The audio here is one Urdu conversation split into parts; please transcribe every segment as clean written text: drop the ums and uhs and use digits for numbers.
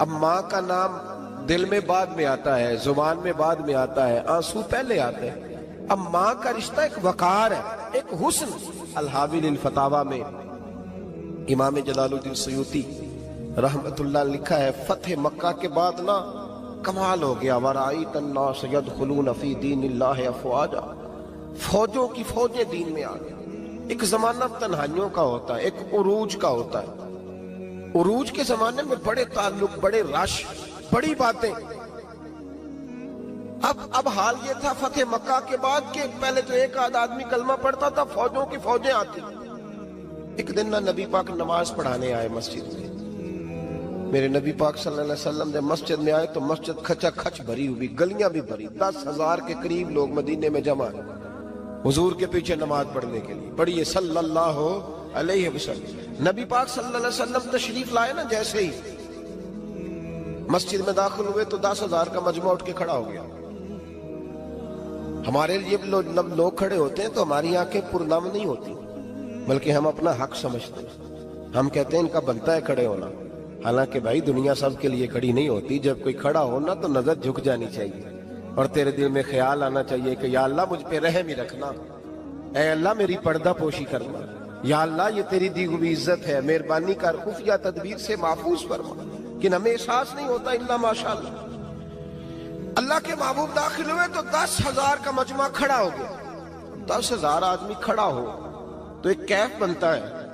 اب ماں کا نام دل میں بعد میں آتا ہے، زبان میں بعد میں آتا ہے، آنسو پہلے آتے ہیں۔ اب ماں کا رشتہ ایک وقار ہے، ایک حسن۔ الحاوی للفتاوی میں امام جلال الدین سیوطی رحمت اللہ لکھا ہے، فتح مکہ کے بعد نا کمال ہو گیا، وَرَأَيْتَ النَّاسَ يَدْخُلُونَ فِي دِينِ اللَّهِ أَفْوَاجًا، فوجوں کی فوجیں دین میں آ گئی۔ ایک زمانہ تنہائیوں کا ہوتا ہے، ایک عروج کا ہوتا ہے۔ عروج کے زمانے میں بڑے تعلق، بڑے رش، بڑی باتیں۔ اب حال یہ تھا فتح مکہ کے بعد کہ پہلے تو ایک آدھ آدمی کلمہ پڑھتا تھا، فوجوں کی فوجیں آتی۔ ایک دن نہ نبی پاک نماز پڑھانے آئے مسجد میں، میرے نبی پاک صلی اللہ علیہ وسلم جب مسجد میں آئے تو مسجد کھچا کھچ بھری ہوئی، گلیاں بھی بھری، 10,000 کے قریب لوگ مدینے میں جمع ہیں حضور کے پیچھے نماز پڑھنے کے لیے۔ پڑھیے صلی اللہ علیہ وسلم۔ نبی پاک صلی اللہ علیہ وسلم تشریف لائے نا، جیسے ہی مسجد میں داخل ہوئے تو 10,000 کا مجمع اٹھ کے کھڑا ہو گیا۔ ہمارے لیے لوگ کھڑے ہوتے ہیں تو ہماری آنکھیں پرنم نہیں ہوتی، بلکہ ہم اپنا حق سمجھتے ہیں۔ ہم کہتے ہیں ان کا بنتا ہے کھڑے ہونا، حالانکہ بھائی دنیا سب کے لیے کھڑی نہیں ہوتی۔ جب کوئی کھڑا ہونا تو نظر جھک جانی چاہیے، اور تیرے دل میں خیال آنا چاہیے کہ یا اللہ مجھ پہ رحم ہی رکھنا، اے اللہ میری پردہ پوشی کرنا، یا اللہ یہ تیری دی ہوئی عزت ہے، مہربانی کر خفیہ تدبیر سے محفوظ فرما۔ کہ ہمیں احساس نہیں ہوتا الا ماشاءاللہ۔ اللہ کے محبوب داخل ہوئے تو 10,000 کا مجمع کھڑا ہو گیا۔ 10,000 آدمی کھڑا ہو تو ایک کیف بنتا ہے،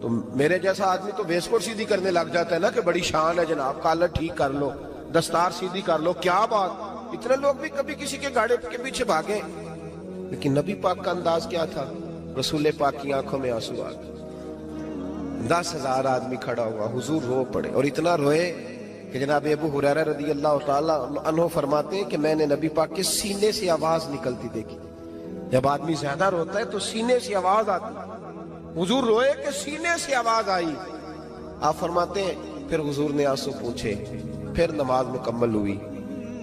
تو میرے جیسا آدمی تو ویسکوٹ سیدھی کرنے لگ جاتا ہے نا کہ بڑی شان ہے جناب، کالر ٹھیک کر لو، دستار سیدھی کر لو، کیا بات۔ اتنے لوگ بھی کبھی کسی کے گاڑی کے پیچھے بھاگے، لیکن نبی پاک کا انداز کیا تھا؟ رسول پاک کی آنکھوں میں آنسو آ گئے۔ 10,000 آدمی کھڑا ہوا، حضور رو پڑے، اور اتنا روئے کہ جناب ابو ہریرہ رضی اللہ تعالی عنہ فرماتے ہیں کہ میں نے نبی پاک کے سینے سے آواز نکلتی دیکھی۔ جب آدمی زیادہ روتا ہے تو سینے سے آواز آتی، حضور روئے کہ سینے سے آواز آئی۔ آپ فرماتے ہیں پھر حضور نے آنسو پوچھے، پھر نماز مکمل ہوئی۔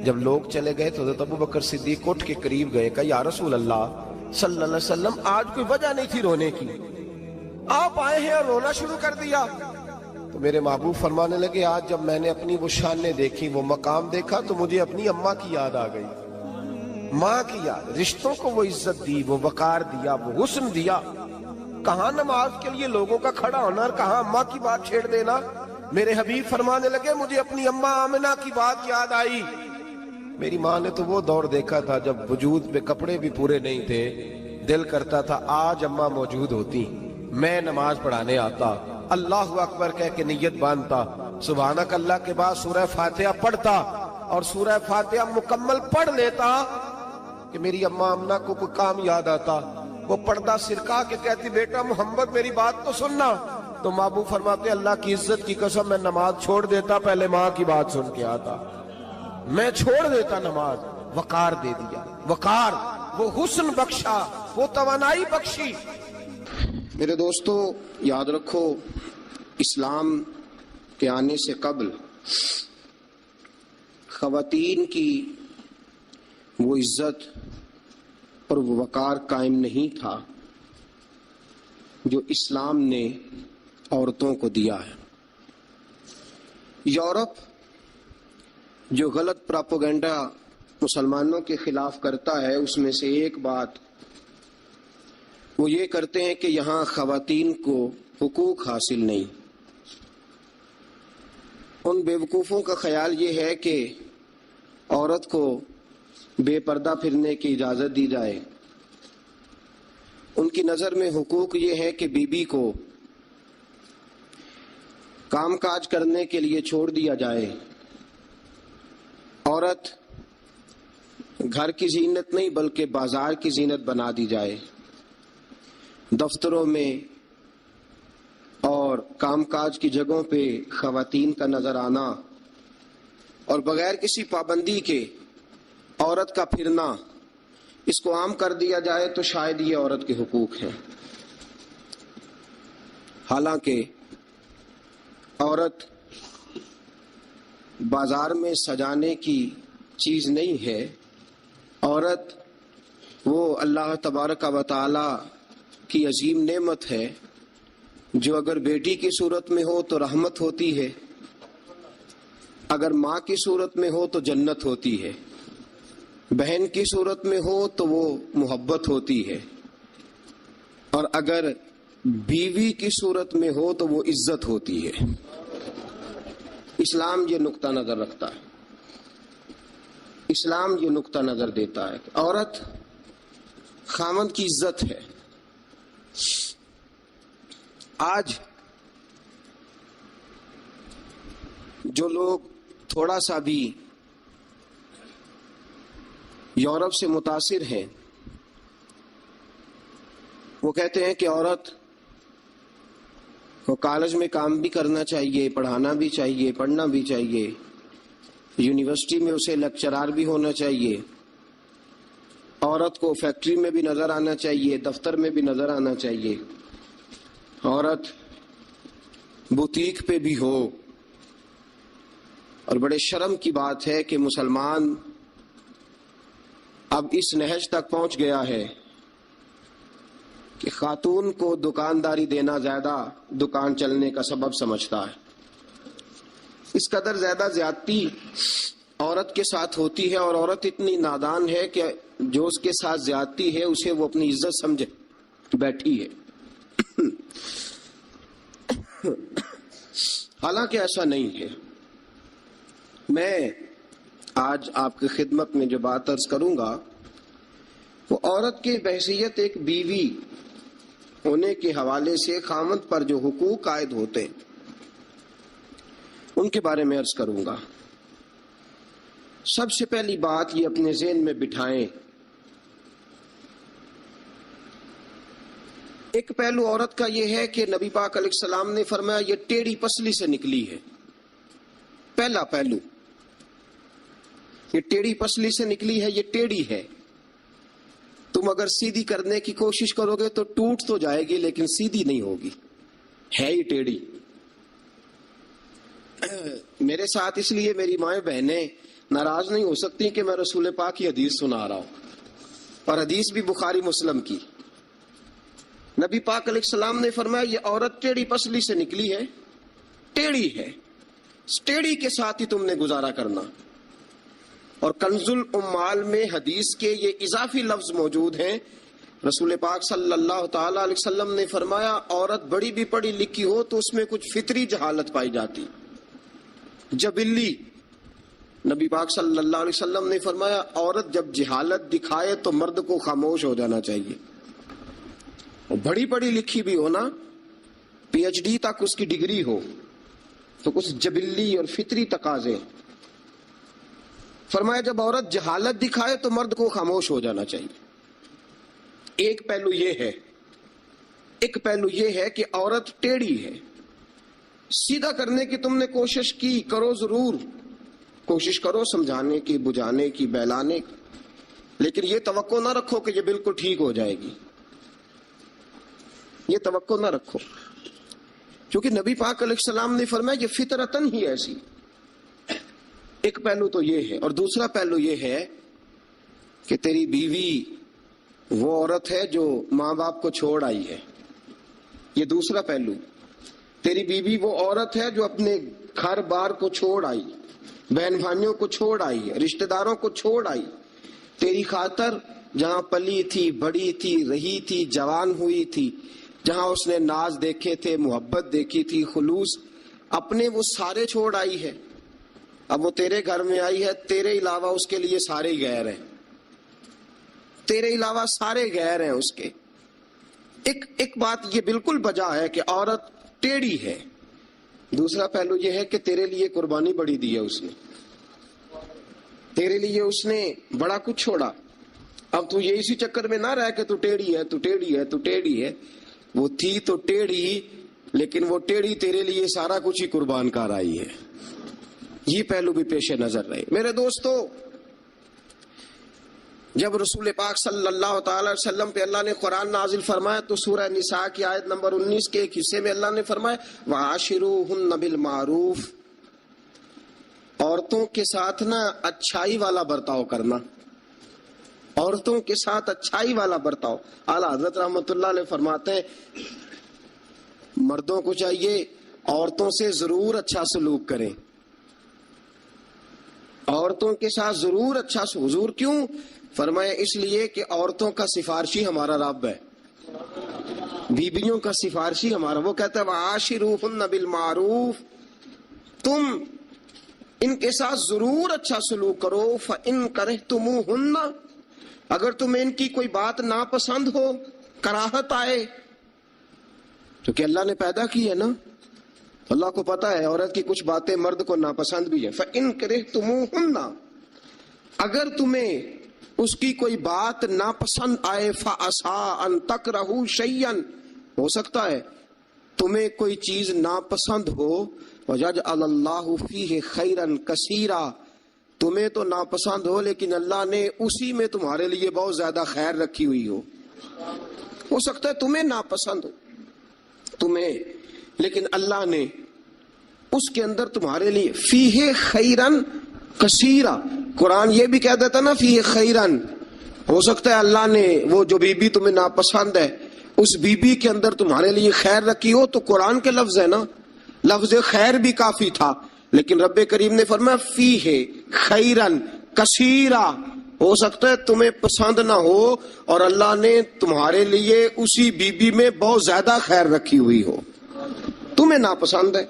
جب لوگ چلے گئے تو حضرت ابوبکر صدیق اٹھ کے قریب گئے، کہا یا رسول اللہ صلی اللہ علیہ وسلم آج کوئی وجہ نہیں تھی رونے کی، آپ آئے ہیں اور رونا شروع کر دیا۔ تو میرے محبوب فرمانے لگے آج جب میں نے اپنی وہ شانیں دیکھی، وہ مقام دیکھا، تو مجھے اپنی اماں کی یاد آ گئی، ماں کی یاد۔ رشتوں کو وہ عزت دی، وہ وقار دیا، وہ حسن دیا۔ کہاں نماز کے لیے لوگوں کا کھڑا ہونا اور کہاں اماں کی بات چھیڑ دینا۔ میرے حبیب فرمانے لگے مجھے اپنی اماں آمنہ کی بات یاد آئی۔ میری ماں نے تو وہ دور دیکھا تھا جب وجود پہ کپڑے بھی پورے نہیں تھے، دل کرتا تھا آج اماں موجود ہوتی، میں نماز پڑھانے آتا، اللہ اکبر کہہ کے نیت باندھتا، سبحانک اللہ کے بعد سورہ فاتحہ پڑھتا، اور سورہ فاتحہ مکمل پڑھ لیتا کہ میری اماں آمنہ کو کوئی کام یاد آتا، وہ پردہ سرکا کے کہتی بیٹا محمد میری بات تو سننا، تو محبوب فرماتے اللہ کی عزت کی قسم میں نماز چھوڑ دیتا، پہلے ماں کی بات سن کے آتا، میں چھوڑ دیتا نماز۔ وقار دے دیا، وقار، وہ حسن بخشا، وہ توانائی بخشی۔ میرے دوستو یاد رکھو، اسلام کے آنے سے قبل خواتین کی وہ عزت اور وہ وقار قائم نہیں تھا جو اسلام نے عورتوں کو دیا ہے۔ یورپ جو غلط پراپوگنڈا مسلمانوں کے خلاف کرتا ہے، اس میں سے ایک بات وہ یہ کرتے ہیں کہ یہاں خواتین کو حقوق حاصل نہیں۔ ان بیوقوفوں کا خیال یہ ہے کہ عورت کو بے پردہ پھرنے کی اجازت دی جائے۔ ان کی نظر میں حقوق یہ ہے کہ بیوی کو کام کاج کرنے کے لیے چھوڑ دیا جائے، عورت گھر کی زینت نہیں بلکہ بازار کی زینت بنا دی جائے۔ دفتروں میں اور کام کاج کی جگہوں پہ خواتین کا نظر آنا اور بغیر کسی پابندی کے عورت کا پھرنا، اس کو عام کر دیا جائے تو شاید یہ عورت کے حقوق ہیں۔ حالانکہ عورت بازار میں سجانے کی چیز نہیں ہے، عورت وہ اللہ تبارک و تعالی کی عظیم نعمت ہے جو اگر بیٹی کی صورت میں ہو تو رحمت ہوتی ہے، اگر ماں کی صورت میں ہو تو جنت ہوتی ہے، بہن کی صورت میں ہو تو وہ محبت ہوتی ہے، اور اگر بیوی کی صورت میں ہو تو وہ عزت ہوتی ہے۔ اسلام یہ نقطہ نظر رکھتا ہے، اسلام یہ نقطہ نظر دیتا ہے کہ عورت خاوند کی عزت ہے۔ آج جو لوگ تھوڑا سا بھی یورپ سے متاثر ہیں، وہ کہتے ہیں کہ عورت کو کالج میں کام بھی کرنا چاہیے، پڑھانا بھی چاہیے، پڑھنا بھی چاہیے، یونیورسٹی میں اسے لیکچرار بھی ہونا چاہیے، عورت کو فیکٹری میں بھی نظر آنا چاہیے، دفتر میں بھی نظر آنا چاہیے، عورت بوتیک پہ بھی ہو۔ اور بڑے شرم کی بات ہے کہ مسلمان اب اس نہج تک پہنچ گیا ہے کہ خاتون کو دکانداری دینا زیادہ دکان چلنے کا سبب سمجھتا ہے۔ اس قدر زیادہ زیادتی عورت کے ساتھ ہوتی ہے، اور عورت اتنی نادان ہے کہ جو اس کے ساتھ زیادتی ہے اسے وہ اپنی عزت سمجھے بیٹھی ہے۔ حالانکہ ایسا نہیں ہے۔ میں آج آپ کی خدمت میں جو بات عرض کروں گا وہ عورت کی بحیثیت ایک بیوی ہونے کے حوالے سے خاوند پر جو حقوق عائد ہوتے ہیں ان کے بارے میں عرض کروں گا۔ سب سے پہلی بات یہ اپنے ذہن میں بٹھائیں، ایک پہلو عورت کا یہ ہے کہ نبی پاک علیہ السلام نے فرمایا یہ ٹیڑھی پسلی سے نکلی ہے۔ پہلا پہلو، یہ ٹیڑھی پسلی سے نکلی ہے، یہ ٹیڑھی ہے۔ تم اگر سیدھی کرنے کی کوشش کرو گے تو ٹوٹ تو جائے گی لیکن سیدھی نہیں ہوگی، ہے ہی ٹیڑھی۔ میرے ساتھ اس لیے میری مائیں بہنیں ناراض نہیں ہو سکتی کہ میں رسول پاک کی حدیث سنا رہا ہوں، اور حدیث بھی بخاری مسلم کی۔ نبی پاک علیہ السلام نے فرمایا یہ عورت ٹیڑھی پسلی سے نکلی ہے، ٹیڑھی ہے، اس ٹیڑھی کے ساتھ ہی تم نے گزارا کرنا۔ اور کنز الاموال میں حدیث کے یہ اضافی لفظ موجود ہیں۔ رسول پاک صلی اللہ تعالی علیہ وسلم نے فرمایا عورت بڑی بھی پڑھی لکھی ہو تو اس میں کچھ فطری جہالت پائی جاتی، جبلی۔ نبی پاک صلی اللہ علیہ وسلم نے فرمایا عورت جب جہالت دکھائے تو مرد کو خاموش ہو جانا چاہیے۔ اور بڑی پڑھی لکھی بھی ہونا، پی ایچ ڈی تک اس کی ڈگری ہو، تو کچھ جبلی اور فطری تقاضے۔ فرمایا جب عورت جہالت دکھائے تو مرد کو خاموش ہو جانا چاہیے۔ ایک پہلو یہ ہے کہ عورت ٹیڑھی ہے۔ سیدھا کرنے کی تم نے کوشش کی، کرو، ضرور کوشش کرو سمجھانے کی، بجھانے کی، بہلانے کی، لیکن یہ توقع نہ رکھو کہ یہ بالکل ٹھیک ہو جائے گی، یہ توقع نہ رکھو، کیونکہ نبی پاک علیہ السلام نے فرمایا یہ فطرتاً ہی ایسی۔ ایک پہلو تو یہ ہے، اور دوسرا پہلو یہ ہے کہ تیری بیوی وہ عورت ہے جو ماں باپ کو چھوڑ آئی ہے۔ یہ دوسرا پہلو، تیری بیوی وہ عورت ہے جو اپنے گھر بار کو چھوڑ آئی، بہن بھائیوں کو چھوڑ آئی، رشتہ داروں کو چھوڑ آئی، تیری خاطر جہاں پلی تھی، بڑی تھی، رہی تھی، جوان ہوئی تھی، جہاں اس نے ناز دیکھے تھے، محبت دیکھی تھی، خلوص، اپنے وہ سارے چھوڑ آئی ہے۔ اب وہ تیرے گھر میں آئی ہے، تیرے علاوہ اس کے لیے سارے غیر ہیں، تیرے علاوہ سارے غیر ہیں اس کے۔ ایک بات یہ بالکل بجا ہے کہ عورت ٹیڑھی ہے۔ دوسرا پہلو یہ ہے کہ تیرے لیے قربانی بڑی دی ہے اس نے، تیرے لیے اس نے بڑا کچھ چھوڑا۔ اب تو یہ اسی چکر میں نہ رہ کہ تو ٹیڑھی ہے، تو ٹیڑھی ہے، تو ٹیڑھی ہے۔ وہ تھی تو ٹیڑھی، لیکن وہ ٹیڑھی تیرے لیے سارا کچھ ہی قربان کر آئی ہے۔ یہ پہلو بھی پیش نظر رہے۔ میرے دوستو، جب رسول پاک صلی اللہ تعالی وسلم پہ اللہ نے قرآن نازل فرمایا تو سورہ نساء کی آیت نمبر 19 کے ایک حصے میں اللہ نے فرمایا وَعَاشِرُوهُنَّ بِالْمَعْرُوفِ، عورتوں کے ساتھ نا اچھائی والا برتاؤ کرنا، عورتوں کے ساتھ اچھائی والا برتاؤ۔ اعلیٰ حضرت رحمۃ اللہ علیہ فرماتے ہیں مردوں کو چاہیے عورتوں سے ضرور اچھا سلوک کریں، عورتوں کے ساتھ ضرور اچھا حضور کیوں فرمایا؟ اس لیے کہ عورتوں کا سفارشی ہمارا رب ہے، بیویوں کا سفارشی ہمارا، وہ کہتا ہے وعاشروہن بالمعروف، تم ان کے ساتھ ضرور اچھا سلوک کرو، فإن کرہتموہن، اگر تمہیں ان کی کوئی بات ناپسند ہو، کراہت آئے، تو کہ اللہ نے پیدا کی ہے نا، اللہ کو پتا ہے عورت کی کچھ باتیں مرد کو ناپسند بھی ہے، فإن کرہتموہن، اگر تمہیں اس کی کوئی بات ناپسند آئے، فعسیٰ ان تکرہوا شیئا، ہو سکتا ہے تمہیں کوئی چیز ناپسند ہو، وَيَجْعَلَ اللَّهُ فِيهِ خَيْرًا كَثِيرًا، تمہیں تو ناپسند ہو لیکن اللہ نے اسی میں تمہارے لیے بہت زیادہ خیر رکھی ہوئی ہو سکتا ہے تمہیں ناپسند ہو تمہیں، لیکن اللہ نے اس کے اندر تمہارے لیے فیہ خیرن کثیرا، قرآن یہ بھی کہہ دیتا نا فیہ خیرن، ہو سکتا ہے اللہ نے وہ جو بیوی تمہیں ناپسند ہے اس بیوی کے اندر تمہارے لیے خیر رکھی ہو، تو قرآن کے لفظ ہے نا، لفظ خیر بھی کافی تھا، لیکن رب کریم نے فرمایا فیہ خیرن کثیرا، ہو سکتا ہے تمہیں پسند نہ ہو اور اللہ نے تمہارے لیے اسی بیوی میں بہت زیادہ خیر رکھی ہوئی ہو، تمہیں ناپسند ہے،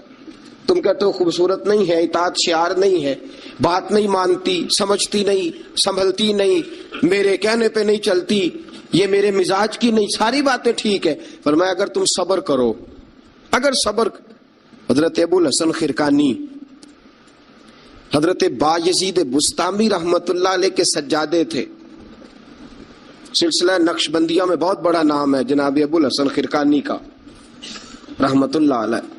تم کہتے ہو خوبصورت نہیں ہے، اطاعت شعار نہیں ہے، بات نہیں مانتی، سمجھتی نہیں، سنبھلتی نہیں، میرے کہنے پہ نہیں چلتی، یہ میرے مزاج کی نہیں، ساری باتیں ٹھیک ہے، فرمایا اگر تم صبر کرو، اگر صبر، حضرت ابو الحسن خرقانی، حضرت بایزید بستامی رحمت اللہ علیہ کے سجادے تھے، سلسلہ نقشبندیہ میں بہت بڑا نام ہے جناب ابو الحسن خرقانی کا رحمت اللہ علیہ،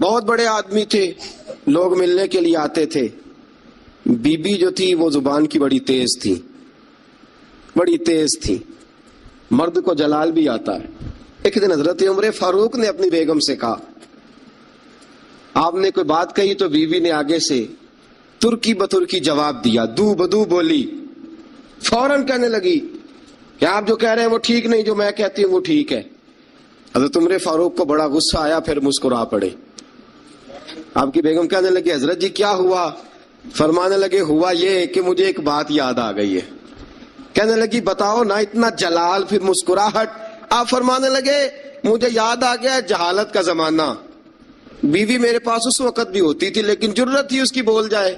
بہت بڑے آدمی تھے، لوگ ملنے کے لیے آتے تھے، بی بی جو تھی وہ زبان کی بڑی تیز تھی، بڑی تیز تھی، مرد کو جلال بھی آتا ہے۔ ایک دن حضرت عمر فاروق نے اپنی بیگم سے کہا، آپ نے کوئی بات کہی تو بیوی نے آگے سے ترکی بترکی جواب دیا، دو بدو بولی، فوراً کہنے لگی کہ آپ جو کہہ رہے ہیں وہ ٹھیک نہیں، جو میں کہتی ہوں وہ ٹھیک ہے۔ حضرت عمر فاروق کو بڑا غصہ آیا، پھر مسکرا پڑے۔ آپ کی بیگم کہنے لگی حضرت جی کیا ہوا؟ فرمانے لگے ہوا یہ کہ مجھے ایک بات یاد آ گئی ہے۔ کہنے لگی بتاؤ نہ، اتنا جلال پھر مسکراہٹ۔ آپ فرمانے لگے مجھے یاد آ گیا جہالت کا زمانہ، بیوی میرے پاس اس وقت بھی ہوتی تھی لیکن جرت تھی اس کی بول جائے،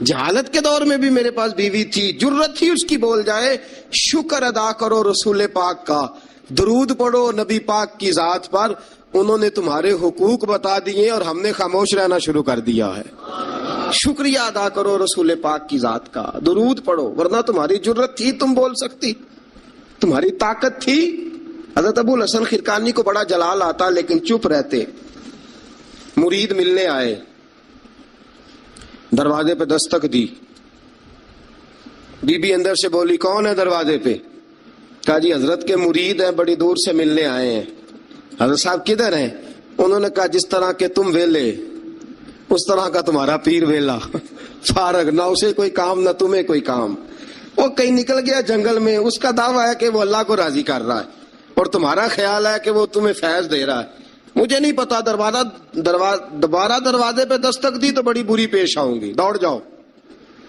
جہالت کے دور میں بھی میرے پاس بیوی تھی، جرت تھی اس کی بول جائے۔ شکر ادا کرو رسول پاک کا، درود پڑھو نبی پاک کی ذات پر، انہوں نے تمہارے حقوق بتا دیے اور ہم نے خاموش رہنا شروع کر دیا ہے۔ شکریہ ادا کرو رسول پاک کی ذات کا، درود پڑھو، ورنہ تمہاری جرت تھی تم بول سکتی، تمہاری طاقت تھی۔ حضرت ابو الحسن خرقانی کو بڑا جلال آتا لیکن چپ رہتے۔ مرید ملنے آئے، دروازے پہ دستک دی، بی بی اندر سے بولی کون ہے دروازے پہ؟ کہا جی حضرت کے مرید ہیں، بڑی دور سے ملنے آئے ہیں۔ حضرت صاحب کدھر ہیں؟ انہوں نے کہا جس طرح کے تم ویلے اس طرح کا تمہارا پیر ویلا، فارغ، نہ اسے کوئی کام نہ تمہیں کوئی کام، وہ کہیں نکل گیا جنگل میں، اس کا دعویٰ ہے کہ وہ اللہ کو راضی کر رہا ہے اور تمہارا خیال ہے کہ وہ تمہیں فیض دے رہا ہے۔ مجھے نہیں پتا، دوبارہ دروازے پہ دستک دی تو بڑی بری پیش آؤں گی، دوڑ جاؤ۔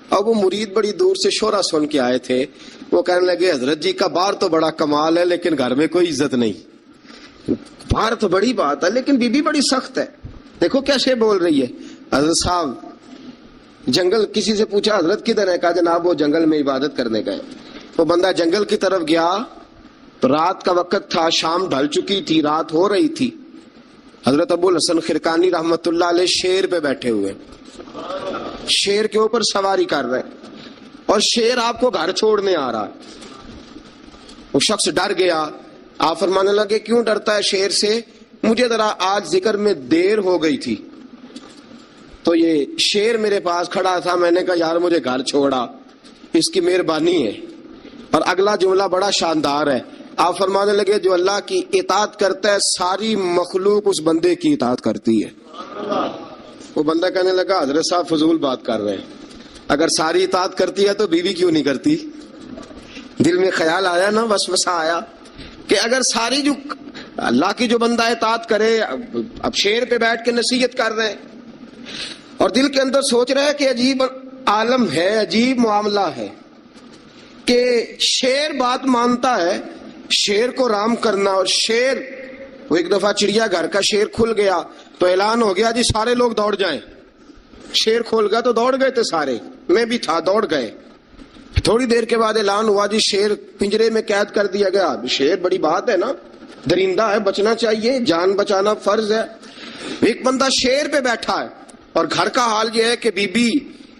اب وہ مرید بڑی دور سے شورا سن کے آئے تھے، وہ کہنے لگے حضرت جی کا باہر تو بڑا کمال ہے لیکن گھر میں کوئی عزت نہیں، باہر تو بڑی بات ہے لیکن بی بی بڑی سخت ہے، دیکھو کیسے بول رہی ہے۔ حضرت صاحب جنگل، کسی سے پوچھا حضرت کدھر ہے؟ کہا جناب وہ جنگل میں عبادت کرنے گئے۔ وہ بندہ جنگل کی طرف گیا تو رات کا وقت تھا، شام ڈھل چکی تھی، رات ہو رہی تھی۔ حضرت ابو الحسن خرقانی رحمت اللہ علیہ شیر پہ بیٹھے ہوئے، شیر کے اوپر سواری کر رہے اور شیر آپ کو گھر چھوڑنے آ رہا ہے۔ وہ شخص ڈر گیا، آپ فرمانے لگے کیوں ڈرتا ہے شیر سے؟ مجھے ذرا آج ذکر میں دیر ہو گئی تھی تو یہ شیر میرے پاس کھڑا تھا، میں نے کہا یار مجھے گھر چھوڑا، اس کی مہربانی ہے۔ اور اگلا جملہ بڑا شاندار ہے، آپ فرمانے لگے جو اللہ کی اطاعت کرتا ہے ساری مخلوق اس بندے کی اطاعت کرتی ہے۔ وہ بندہ کہنے لگا حضرت صاحب فضول بات کر رہے ہیں، اگر ساری اطاعت کرتی ہے تو بیوی کیوں نہیں کرتی؟ دل میں خیال آیا نا، وسوسہ آیا کہ اگر ساری جو اللہ کی جو بندہ اطاعت کرے، اب شیر پہ بیٹھ کے نصیحت کر رہے ہیں، اور دل کے اندر سوچ رہا ہے کہ عجیب عالم ہے، عجیب معاملہ ہے کہ شیر بات مانتا ہے، شیر کو رام کرنا، اور شیر وہ ایک دفعہ چڑیا گھر کا شیر کھل گیا تو اعلان ہو گیا جی سارے لوگ دوڑ جائیں. شیر کھول گیا تو دوڑ گئے تھے سارے، میں بھی تھا، دوڑ گئے. تھوڑی دیر کے بعد اعلان ہوا جی شیر پنجرے میں قید کر دیا گیا. شیر بڑی بات ہے نا، درندہ ہے، بچنا چاہیے، جان بچانا فرض ہے. ایک بندہ شیر پہ بیٹھا ہے اور گھر کا حال یہ ہے کہ بی بی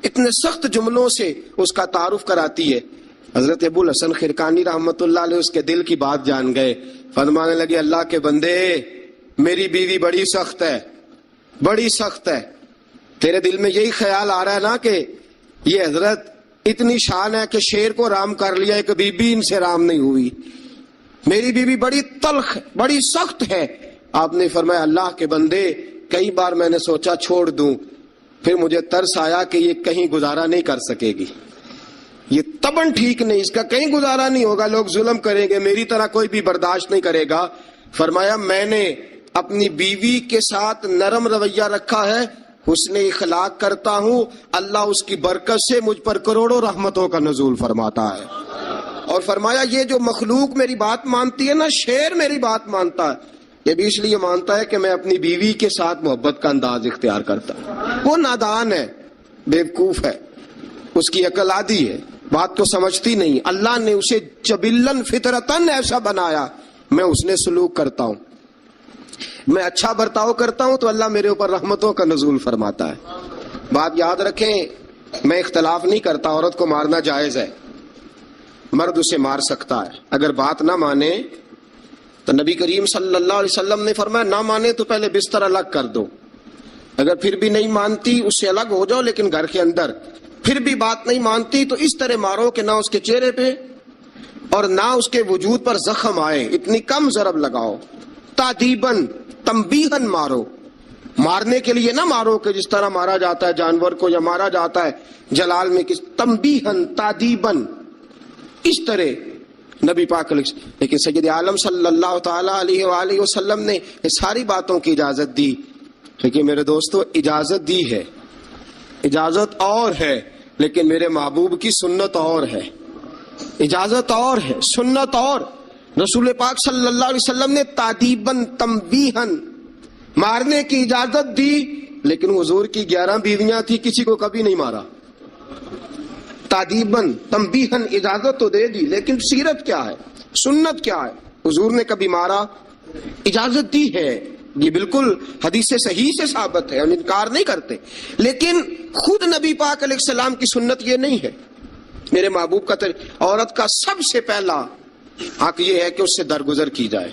اتنے سخت جملوں سے اس کا تعارف کراتی ہے. حضرت ابو الحسن خرقانی رحمت اللہ علیہ اس کے دل کی بات جان گئے. فرمانے لگے اللہ کے بندے، میری بیوی بڑی سخت ہے، بڑی سخت ہے. تیرے دل میں یہی خیال آ رہا ہے نا کہ یہ حضرت اتنی شان ہے کہ شیر کو رام کر لیا، ایک بی بی ان سے رام نہیں ہوئی. میری بیوی بڑی تلخ، بڑی سخت ہے. آپ نے فرمایا اللہ کے بندے، کئی بار میں نے سوچا چھوڑ دوں، پھر مجھے ترس آیا کہ یہ کہیں گزارا نہیں کر سکے گی، یہ تبن ٹھیک نہیں، اس کا کہیں گزارا نہیں ہوگا، لوگ ظلم کریں گے، میری طرح کوئی بھی برداشت نہیں کرے گا. فرمایا میں نے اپنی بیوی کے ساتھ نرم رویہ رکھا ہے، حسن اخلاق کرتا ہوں، اللہ اس کی برکت سے مجھ پر کروڑوں رحمتوں کا نزول فرماتا ہے. اور فرمایا یہ جو مخلوق میری بات مانتی ہے نا، شیر میری بات مانتا ہے، یہ بھی اس لیے مانتا ہے کہ میں اپنی بیوی کے ساتھ محبت کا انداز اختیار کرتا ہوں. وہ نادان ہے، بیوقوف ہے، اس کی عقل آدھی ہے، بات کو سمجھتی نہیں. اللہ نے اسے جبلن فطرتن ایسا بنایا، میں اس نے سلوک کرتا ہوں، میں اچھا برتاؤ کرتا ہوں تو اللہ میرے اوپر رحمتوں کا نزول فرماتا ہے. بات یاد رکھیں، میں اختلاف نہیں کرتا، عورت کو مارنا جائز ہے، مرد اسے مار سکتا ہے. اگر بات نہ مانے تو نبی کریم صلی اللہ علیہ وسلم نے فرمایا نہ مانے تو پہلے بستر الگ کر دو، اگر پھر بھی نہیں مانتی اس سے الگ ہو جاؤ، لیکن گھر کے اندر پھر بھی بات نہیں مانتی تو اس طرح مارو کہ نہ اس کے چہرے پہ اور نہ اس کے وجود پر زخم آئے، اتنی کم ضرب لگاؤ. تادیباً، تنبیہاً مارو، مارنے کے لیے نہ مارو کہ جس طرح مارا جاتا ہے جانور کو یا مارا جاتا ہے جلال میں، کس تنبیہاً تادیباً، اس طرح نبی پاک علیہ. لیکن سید عالم صلی اللہ تعالی علیہ وآلہ وسلم نے یہ ساری باتوں کی اجازت دی. لیکن میرے دوستو اجازت دی ہے، اجازت اور ہے، لیکن میرے محبوب کی سنت اور ہے. اجازت اور ہے، سنت اور. رسول پاک صلی اللہ علیہ وسلم نے تادیباً تنبیہاً مارنے کی اجازت دی، لیکن حضور کی 11 بیویاں تھی، کسی کو کبھی نہیں مارا. تادیباً تنبیہاً اجازت تو دے دی، لیکن سیرت کیا ہے، سنت کیا ہے؟ حضور نے کبھی مارا؟ اجازت دی ہے، یہ بالکل حدیث صحیح سے ثابت ہے، ہم انکار نہیں کرتے. لیکن خود نبی پاک علیہ السلام کی سنت یہ نہیں ہے. میرے محبوب کا عورت کا سب سے پہلا حق یہ ہے کہ اس سے درگزر کی جائے.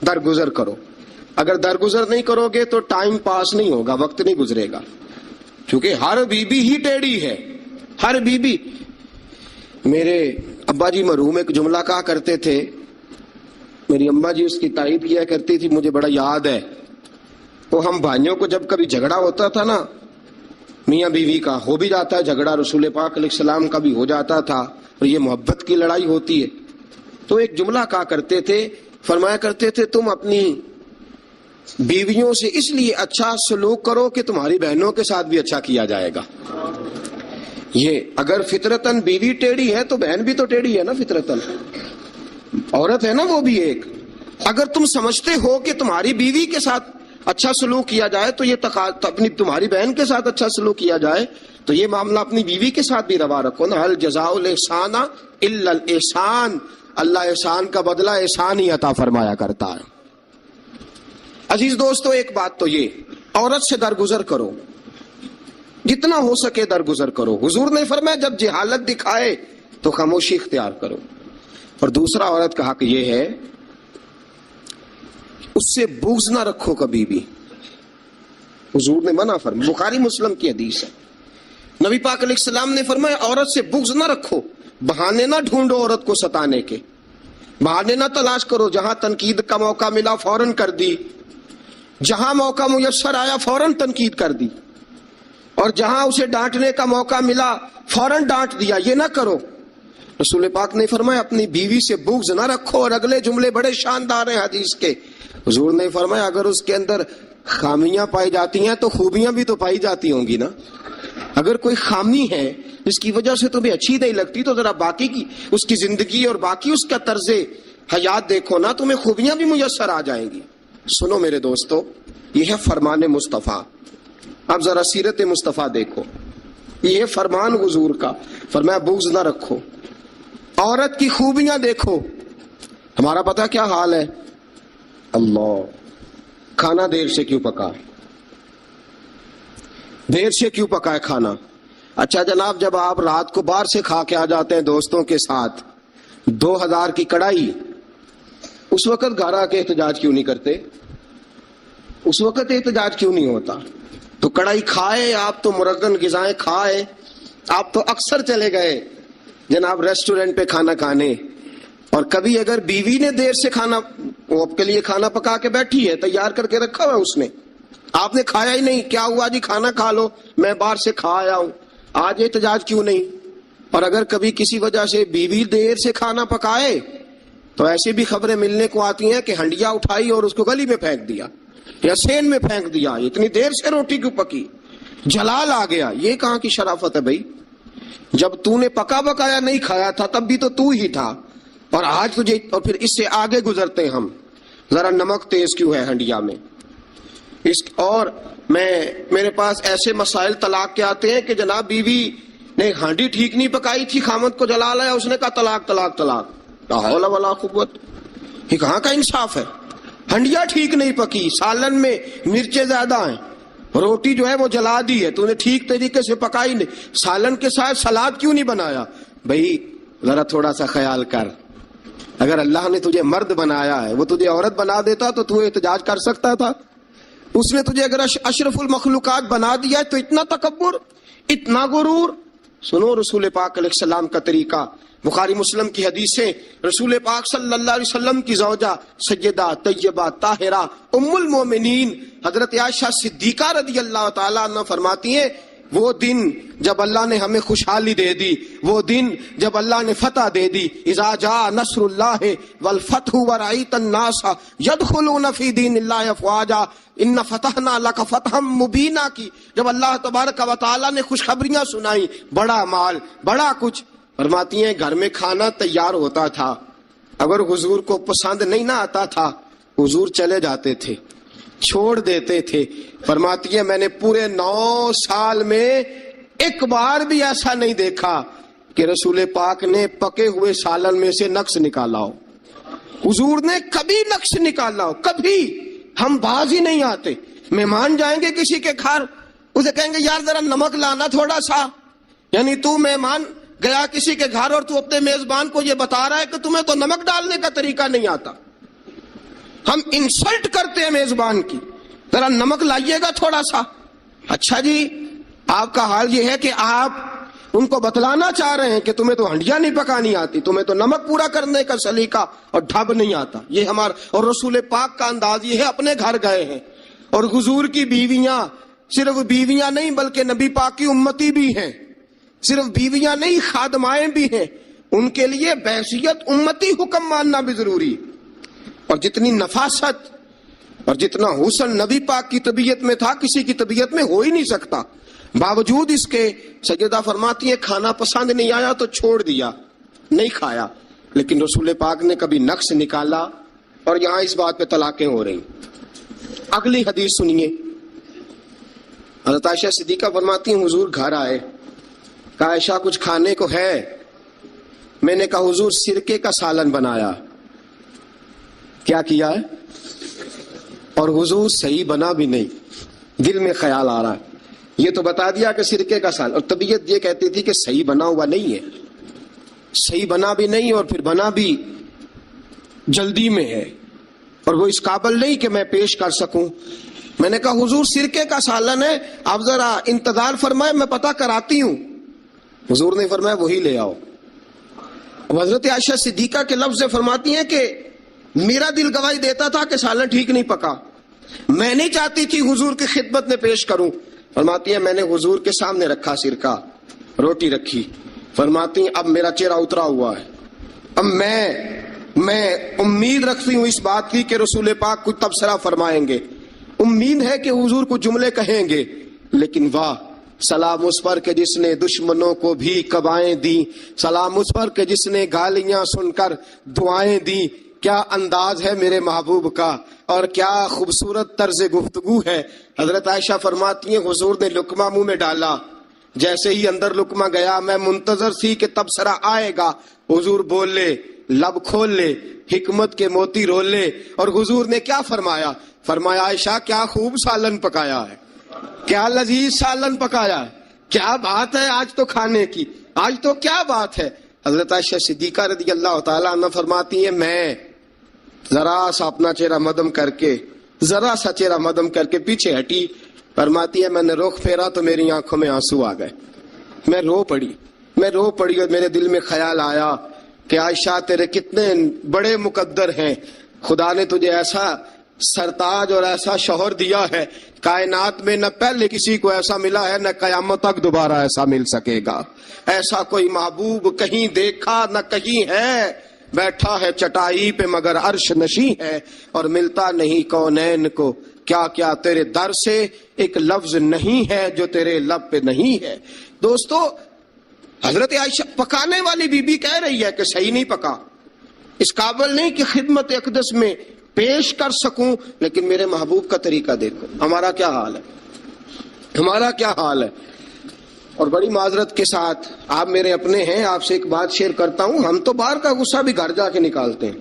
درگزر کرو. اگر درگزر نہیں کرو گے تو ٹائم پاس نہیں ہوگا، وقت نہیں گزرے گا، کیونکہ ہر بی بی ہی ٹیڑھی ہے، ہر بی بی. میرے ابا جی مرحوم ایک جملہ کہا کرتے تھے، میری اماں جی اس کی تائید کیا کرتی تھی، مجھے بڑا یاد ہے. وہ ہم بھائیوں کو جب کبھی جھگڑا ہوتا تھا نا، میاں بیوی کا ہو بھی جاتا ہے جھگڑا، رسول پاک علیہ السلام کا بھی ہو جاتا تھا، اور یہ محبت کی لڑائی ہوتی ہے، تو ایک جملہ کہا کرتے تھے، فرمایا کرتے تھے تم اپنی بیویوں سے اس لیے اچھا سلوک کرو کہ تمہاری بہنوں کے ساتھ بھی اچھا کیا جائے گا. یہ اگر فطرتاً بیوی ٹیڑھی ہے تو بہن بھی تو ٹیڑھی ہے نا، فطرتاً عورت ہے نا وہ بھی ایک. اگر تم سمجھتے ہو کہ تمہاری بیوی کے ساتھ اچھا سلوک کیا جائے تو یہ اپنی تمہاری بہن کے ساتھ اچھا سلوک کیا جائے تو یہ معاملہ اپنی بیوی کے ساتھ بھی روا رکھو نا. هل جزاء الاحسان الا الاحسان، اللہ احسان کا بدلہ احسان ہی عطا فرمایا کرتا ہے. عزیز دوستو ایک بات تو یہ، عورت سے درگزر کرو، جتنا ہو سکے درگزر کرو. حضور نے فرمایا جب جہالت دکھائے تو خاموشی اختیار کرو. اور دوسرا عورت کا حق یہ ہے اس سے بغض نہ رکھو کبھی بھی. حضور نے منع فرمایا، بخاری مسلم کی حدیث ہے، نبی پاک علیہ السلام نے فرمایا عورت سے بغض نہ رکھو، بہانے نہ ڈھونڈو عورت کو ستانے کے، بہانے نہ تلاش کرو. جہاں تنقید کا موقع ملا فوراً کر دی، جہاں موقع میسر آیا فوراً تنقید کر دی، اور جہاں اسے ڈانٹنے کا موقع ملا فوراً ڈانٹ دیا. یہ نہ کرو. رسول پاک نے فرمایا اپنی بیوی سے بغض نہ رکھو. اور اگلے جملے بڑے شاندار ہیں حدیث کے. حضور نے فرمایا اگر اس کے اندر خامیاں پائی جاتی ہیں تو خوبیاں بھی تو پائی جاتی ہوں گی نا. اگر کوئی خامی ہے جس کی وجہ سے تمہیں اچھی نہیں لگتی تو ذرا باقی کی اس کی زندگی اور باقی اس کا طرز حیات دیکھو نا, تمہیں خوبیاں بھی میسر آ جائیں گی. سنو میرے دوستو, یہ ہے فرمان مصطفیٰ. اب ذرا سیرت مصطفیٰ دیکھو, یہ ہے فرمان حضور کا. فرمایا بغض نہ رکھو, عورت کی خوبیاں دیکھو. ہمارا پتہ کیا حال ہے, اللہ کھانا دیر سے کیوں پکا, دیر سے کیوں پکا ہے کھانا. اچھا جناب, جب آپ رات کو باہر سے کھا کے آ جاتے ہیں دوستوں کے ساتھ 2000 کی کڑھائی, اس وقت گھر آ کے احتجاج کیوں نہیں کرتے؟ اس وقت احتجاج کیوں نہیں ہوتا؟ تو کڑھائی کھائے آپ, تو مرغن غذائیں کھائے آپ, تو اکثر چلے گئے جناب ریسٹورنٹ پہ کھانا کھانے. اور کبھی اگر بیوی نے دیر سے کھانا, وہ آپ کے لیے کھانا پکا کے بیٹھی ہے, تیار کر کے رکھا ہوا اس نے, آپ نے کھایا ہی نہیں, کیا ہوا جی کھانا کھا لو, میں باہر سے کھا آیا ہوں, آج احتجاج کیوں نہیں؟ اور اگر کبھی کسی وجہ سے بیوی دیر سے کھانا پکائے تو ایسی بھی خبریں ملنے کو آتی ہیں کہ ہنڈیا اٹھائی اور اس کو گلی میں پھینک دیا یا سین میں پھینک دیا, اتنی دیر سے روٹی کیوں پکی, جلال آ گیا. یہ کہاں کی شرافت ہے بھائی؟ جب تو نے پکا پکایا نہیں کھایا تھا تب بھی تو ہی تھا, اور آج تجھے, اور پھر اس سے آگے گزرتے ہم, ذرا نمک تیز کیوں ہے ہنڈیا میں. اور میرے پاس ایسے مسائل طلاق کے آتے ہیں کہ جناب بیوی نے ہانڈی ٹھیک نہیں پکائی تھی, خامد کو جلا لایا, اس نے کہا طلاق طلاق طلاق. لا حول ولا قوت, یہ کہاں کا انصاف ہے؟ ہنڈیا ٹھیک نہیں پکی, سالن میں مرچیں زیادہ ہیں, روٹی جو ہے وہ جلا دی ہے, تو نے ٹھیک طریقے سے پکائی نہیں, سالن کے ساتھ سلاد کیوں نہیں بنایا؟ بھائی ذرا تھوڑا سا خیال کر, اگر اللہ نے تجھے مرد بنایا ہے, وہ تجھے عورت بنا دیتا تو احتجاج کر سکتا تھا. اس نے تجھے اگر اشرف المخلوقات بنا دیا ہے تو اتنا تکبر, اتنا غرور. سنو رسول پاک علیہ السلام کا طریقہ, بخاری مسلم کی حدیثیں, رسول پاک صلی اللہ علیہ وسلم کی زوجہ سیدہ طیبہ طاہرہ ام المومنین حضرت عائشہ صدیقہ رضی اللہ تعالیٰ عنہ فرماتی ہیں, وہ دن جب اللہ نے ہمیں خوشحالی دے دی, وہ دن جب اللہ نے فتح دے دی, اذا جاء نصر اللہ والفتح ورأیت الناس یدخلون فی دین اللہ افواجا ان فتحنا لک فتحا مبینا کی, جب اللہ تبارک و تعالیٰ نے خوشخبریاں سنائی, بڑا مال بڑا کچھ. فرماتی ہیں گھر میں کھانا تیار ہوتا تھا, اگر حضور کو پسند نہیں نہ آتا تھا حضور چلے جاتے تھے, چھوڑ دیتے تھے. فرماتی ہیں میں نے پورے 9 سال میں ایک بار بھی ایسا نہیں دیکھا کہ رسول پاک نے پکے ہوئے سالن میں سے نقص نکالا ہو. حضور نے کبھی نقص نکالا ہو, کبھی. ہم باز ہی نہیں آتے. مہمان جائیں گے کسی کے گھر, اسے کہیں گے یار ذرا نمک لانا تھوڑا سا, یعنی تو مہمان گیا کسی کے گھر اور تو اپنے میزبان کو یہ بتا رہا ہے کہ تمہیں تو نمک ڈالنے کا طریقہ نہیں آتا. ہم انسلٹ کرتے ہیں میزبان کی, ذرا نمک لائیے گا تھوڑا سا. اچھا جی, آپ کا حال یہ ہے کہ آپ ان کو بتلانا چاہ رہے ہیں کہ تمہیں تو ہنڈیا نہیں پکانی آتی, تمہیں تو نمک پورا کرنے کا سلیقہ اور ڈھب نہیں آتا. یہ ہمارا اور رسول پاک کا انداز یہ ہے. اپنے گھر گئے ہیں اور حضور کی بیویاں صرف بیویاں نہیں بلکہ نبی پاک کی امتی بھی ہیں, صرف بیویاں نہیں خادمائیں بھی ہیں. ان کے لیے بحیثیت امتی حکم ماننا بھی ضروری. اور جتنی نفاست اور جتنا حسن نبی پاک کی طبیعت میں تھا کسی کی طبیعت میں ہو ہی نہیں سکتا. باوجود اس کے سیدہ فرماتی ہیں کھانا پسند نہیں آیا تو چھوڑ دیا, نہیں کھایا. لیکن رسول پاک نے کبھی نقص نکالا, اور یہاں اس بات پہ طلاقیں ہو رہی. اگلی حدیث سنیے. حضرت عائشہ صدیقہ فرماتی ہیں حضور گھر آئے, کہا عائشہ کچھ کھانے کو ہے؟ میں نے کہا حضور سرکے کا سالن بنایا. کیا کیا ہے؟ اور حضور صحیح بنا بھی نہیں, دل میں خیال آ رہا ہے, یہ تو بتا دیا کہ سرکے کا سالن, اور طبیعت یہ کہتی تھی کہ صحیح بنا ہوا نہیں ہے, صحیح بنا بھی نہیں اور پھر بنا بھی جلدی میں ہے, اور وہ اس قابل نہیں کہ میں پیش کر سکوں. میں نے کہا حضور سرکے کا سالن ہے, آپ ذرا انتظار فرمائے میں پتہ کراتی ہوں. حضور نے فرمایا وہی لے آؤ. حضرت عائشہ صدیقہ کے لفظ سے فرماتی ہیں کہ میرا دل گواہی دیتا تھا کہ سالن ٹھیک نہیں پکا, میں نہیں چاہتی تھی حضور کی خدمت میں پیش کروں. فرماتی ہیں میں نے حضور کے سامنے رکھا سرکہ, روٹی رکھی. فرماتی ہیں اب میرا چہرہ اترا ہوا ہے, اب میں امید رکھتی ہوں اس بات کی کہ رسول پاک کچھ تبصرہ فرمائیں گے. امید ہے کہ حضور کو جملے کہیں گے، لیکن واہ، سلام اس پر کہ جس نے دشمنوں کو بھی قبائیں دی، سلام اس پر کہ جس نے گالیاں سن کر دعائیں دی۔ کیا انداز ہے میرے محبوب کا، اور کیا خوبصورت طرز گفتگو ہے۔ حضرت عائشہ فرماتی ہیں حضور نے لقمہ منہ میں ڈالا، جیسے ہی اندر لقمہ گیا میں منتظر تھی کہ تبصرہ آئے گا، حضور بول لے، لب کھول لے، حکمت کے موتی رول لے، اور حضور نے کیا فرمایا؟ فرمایا عائشہ کیا خوب سالن پکایا ہے، کیا لذیذ سالن پکایا ہے، کیا بات ہے آج تو کھانے کی، آج تو کیا بات ہے۔ حضرت عائشہ صدیقہ رضی اللہ تعالیٰ عنہ فرماتی ہیں میں ذرا سا اپنا چہرہ مدم کر کے، ذرا سا چہرہ مدم کر کے پیچھے ہٹی، فرماتی ہے میں نے رخ پھیرا تو میری آنکھوں میں آنسو آ گئے، میں رو پڑی اور میرے دل میں خیال آیا کہ عائشہ تیرے کتنے بڑے مقدر ہیں، خدا نے تجھے ایسا سرتاج اور ایسا شوہر دیا ہے، کائنات میں نہ پہلے کسی کو ایسا ملا ہے، نہ قیامت تک دوبارہ ایسا مل سکے گا، ایسا کوئی محبوب کہیں دیکھا نہ کہیں ہے، بیٹھا ہے چٹائی پہ مگر عرش نشیں ہے، اور ملتا نہیں کونین کو، کیا کیا تیرے در سے ایک لفظ نہیں ہے جو تیرے لب پہ نہیں ہے۔ دوستو حضرت عائشہ پکانے والی بی بی کہہ رہی ہے کہ صحیح نہیں پکا، اس قابل نہیں کہ خدمت اقدس میں پیش کر سکوں، لیکن میرے محبوب کا طریقہ دیکھو، ہمارا کیا حال ہے، ہمارا کیا حال ہے۔ اور بڑی معذرت کے ساتھ، آپ میرے اپنے ہیں، آپ سے ایک بات شیئر کرتا ہوں، ہم تو باہر کا غصہ بھی گھر جا کے نکالتے ہیں،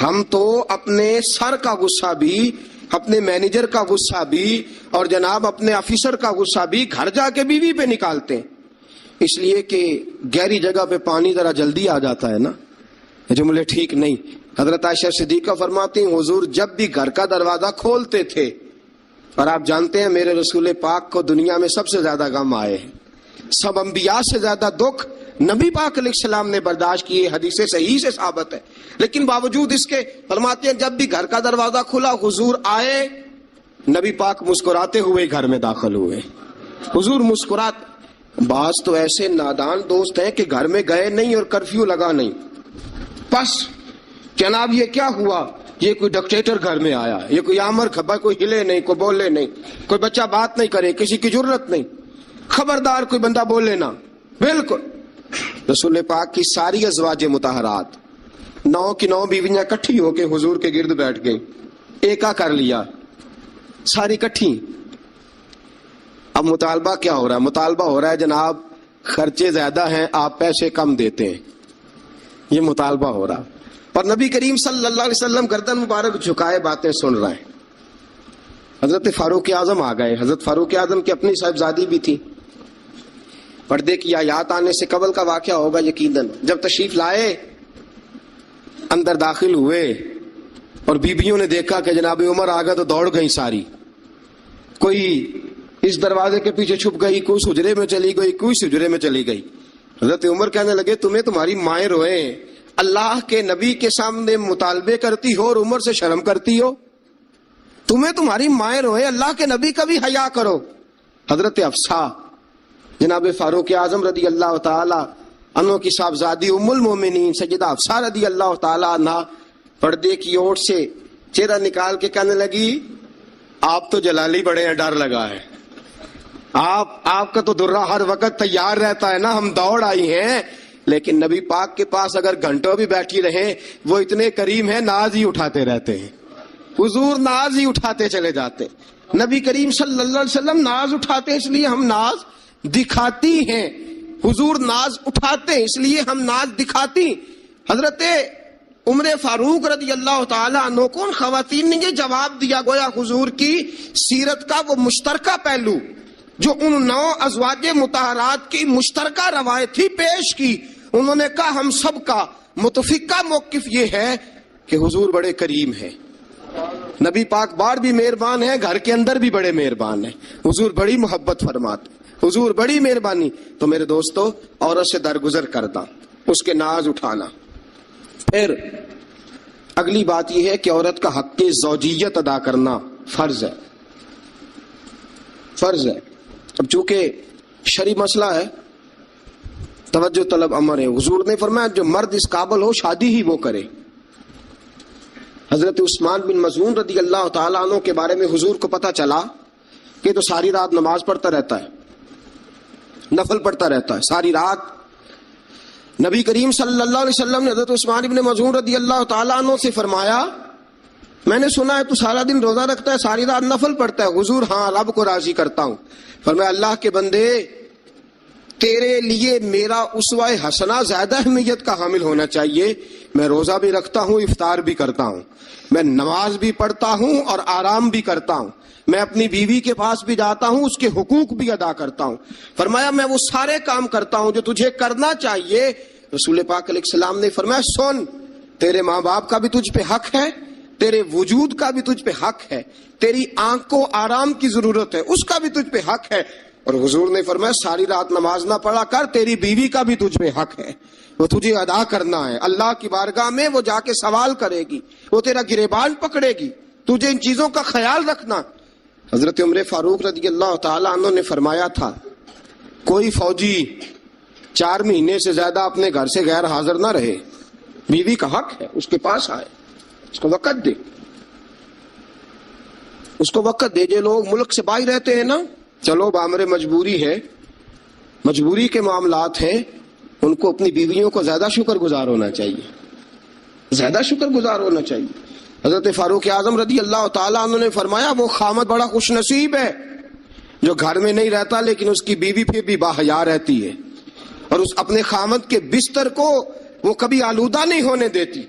ہم تو اپنے سر کا غصہ بھی، اپنے مینیجر کا غصہ بھی، اور جناب اپنے آفیسر کا غصہ بھی گھر جا کے بیوی پہ نکالتے ہیں، اس لیے کہ گہری جگہ پہ پانی ذرا جلدی آ جاتا ہے نا، جملے ٹھیک نہیں۔ حضرت عائشہ صدیقہ فرماتی ہیں حضور جب بھی گھر کا دروازہ کھولتے تھے، اور آپ جانتے ہیں میرے رسول پاک کو دنیا میں سب سے زیادہ غم آئے ہیں، سب انبیاء سے زیادہ دکھ نبی پاک علیہ السلام نے برداشت کیے، حدیث صحیح سے ثابت ہے، لیکن باوجود اس کے فرماتے ہیں جب بھی گھر کا دروازہ کھلا حضور آئے، نبی پاک مسکراتے ہوئے گھر میں داخل ہوئے، حضور مسکرات۔ بعض تو ایسے نادان دوست ہیں کہ گھر میں گئے نہیں اور کرفیو لگا نہیں، بس جناب یہ کیا ہوا، یہ کوئی ڈکٹیٹر گھر میں آیا، یہ کوئی آمر کھبا، کوئی ہلے نہیں، کوئی بولے نہیں، کوئی بچہ بات نہیں کرے، کسی کی ضرورت نہیں، خبردار کوئی بندہ بولے نا، بالکل۔ رسول پاک کی ساری ازواج مطہرات 9 کی 9 بیویاں کٹھی ہو کے حضور کے گرد بیٹھ گئی، ایکا کر لیا ساری کٹھی۔ اب مطالبہ کیا ہو رہا ہے؟ مطالبہ ہو رہا ہے جناب خرچے زیادہ ہیں، آپ پیسے کم دیتے ہیں، یہ مطالبہ ہو رہا۔ اور نبی کریم صلی اللہ علیہ وسلم گردن مبارک جھکائے باتیں سن رہے ہیں۔ حضرت فاروق اعظم آ گئے، حضرت فاروق اعظم کی اپنی صاحبزادی بھی تھی، پردے کی آیات آنے سے قبل کا واقعہ ہوگا یقیناً۔ جب تشریف لائے اندر داخل ہوئے اور بیبیوں نے دیکھا کہ جناب عمر آ گیا تو دوڑ گئی ساری، کوئی اس دروازے کے پیچھے چھپ گئی، کوئی سجرے میں چلی گئی، کوئی سجرے میں چلی گئی۔ حضرت عمر کہنے لگے تمہیں تمہاری مائیں روئیں، اللہ کے نبی کے سامنے مطالبے کرتی ہو اور عمر سے شرم کرتی ہو، تمہیں تمہاری مائیں روئیں، اللہ کے نبی کا بھی حیا کرو۔ حضرت حفصہ جناب فاروق اعظم رضی اللہ تعالی عنہ کی صاحبزادی ام المومنین سیدہ حفصہ رضی اللہ تعالی عنہ پردے کی اوٹ سے چہرہ نکال کے کہنے لگی آپ تو جلالی بڑے ہیں، ڈر لگا ہے، آپ کا تو درہ ہر وقت تیار رہتا ہے نا، ہم دوڑ آئی ہیں، لیکن نبی پاک کے پاس اگر گھنٹوں بھی بیٹھی رہیں وہ اتنے کریم ہیں، ناز ہی اٹھاتے رہتے ہیں، حضور ناز ہی اٹھاتے چلے جاتے، نبی کریم صلی اللہ علیہ وسلم ناز اٹھاتے اس لیے ہم ناز دکھاتی ہیں، حضور ناز اٹھاتے اس لیے ہم ناز دکھاتی۔ حضرت عمر فاروق رضی اللہ تعالیٰ عنہ کو ان خواتین نے یہ جواب دیا، گویا حضور کی سیرت کا وہ مشترکہ پہلو جو ان 9 ازواج مطہرات کی مشترکہ روایت ہی پیش کی۔ انہوں نے کہا ہم سب کا متفقہ موقف یہ ہے کہ حضور بڑے کریم ہیں، نبی پاک باہر بھی مہربان ہیں، گھر کے اندر بھی بڑے مہربان ہیں، حضور بڑی محبت فرماتے، حضور بڑی مہربانی۔ تو میرے دوستو عورت سے درگزر کرنا، اس کے ناز اٹھانا۔ پھر اگلی بات یہ ہے کہ عورت کا حق زوجیت ادا کرنا فرض ہے، فرض ہے۔ اب چونکہ شرعی مسئلہ ہے، توجہ طلب امر ہے، حضور نے فرمایا جو مرد اس قابل ہو شادی ہی وہ کرے، حضرت عثمان بن مظعون رضی اللہ تعالیٰ عنہ کے بارے میں حضور کو پتا چلا کہ تو ساری رات نماز پڑھتا رہتا ہے، نفل پڑھتا رہتا ہے ساری رات۔ نبی کریم صلی اللہ علیہ وسلم نے حضرت عثمان بن مظعون رضی اللہ تعالیٰ عنہ سے فرمایا میں نے سنا ہے تو سارا دن روزہ رکھتا ہے، ساری رات نفل پڑھتا ہے۔ حضور ہاں رب کو راضی کرتا ہوں۔ فرمایا اللہ کے بندے تیرے لیے میرا اسوہ حسنہ زیادہ اہمیت کا حامل ہونا چاہیے۔ میں روزہ بھی رکھتا ہوں، افطار بھی کرتا ہوں، میں نماز بھی پڑھتا ہوں اور آرام بھی کرتا ہوں، میں اپنی بیوی کے پاس بھی جاتا ہوں، اس کے حقوق بھی ادا کرتا ہوں۔ فرمایا میں وہ سارے کام کرتا ہوں جو تجھے کرنا چاہیے۔ رسول پاک علیہ السلام نے فرمایا سن، تیرے ماں باپ کا بھی تجھ پہ حق ہے، تیرے وجود کا بھی تجھ پہ حق ہے، تیری آنکھ کو آرام کی ضرورت ہے اس کا بھی تجھ پہ حق ہے۔ اور حضور نے فرمایا ساری رات نماز نہ پڑھا کر، تیری بیوی کا بھی تجھ پہ حق ہے، وہ تجھے ادا کرنا ہے۔ اللہ کی بارگاہ میں وہ جا کے سوال کرے گی، وہ تیرا گریبان پکڑے گی، تجھے ان چیزوں کا خیال رکھنا۔ حضرت عمر فاروق رضی اللہ تعالیٰ عنہ نے فرمایا تھا کوئی فوجی 4 مہینے سے زیادہ اپنے گھر سے غیر حاضر نہ رہے، بیوی کا حق ہے اس کے پاس آئے، اس کو وقت دے، اس کو وقت دے۔ جو لوگ ملک سے باہر رہتے ہیں نا، چلو بامر مجبوری ہے، مجبوری کے معاملات ہیں، ان کو اپنی بیویوں کو زیادہ شکر گزار ہونا چاہیے، زیادہ شکر گزار ہونا چاہیے۔ حضرت فاروق اعظم رضی اللہ تعالیٰ عنہ نے فرمایا وہ خامد بڑا خوش نصیب ہے جو گھر میں نہیں رہتا لیکن اس کی بیوی پھر بھی باحیا رہتی ہے، اور اس اپنے خامد کے بستر کو وہ کبھی آلودہ نہیں ہونے دیتی۔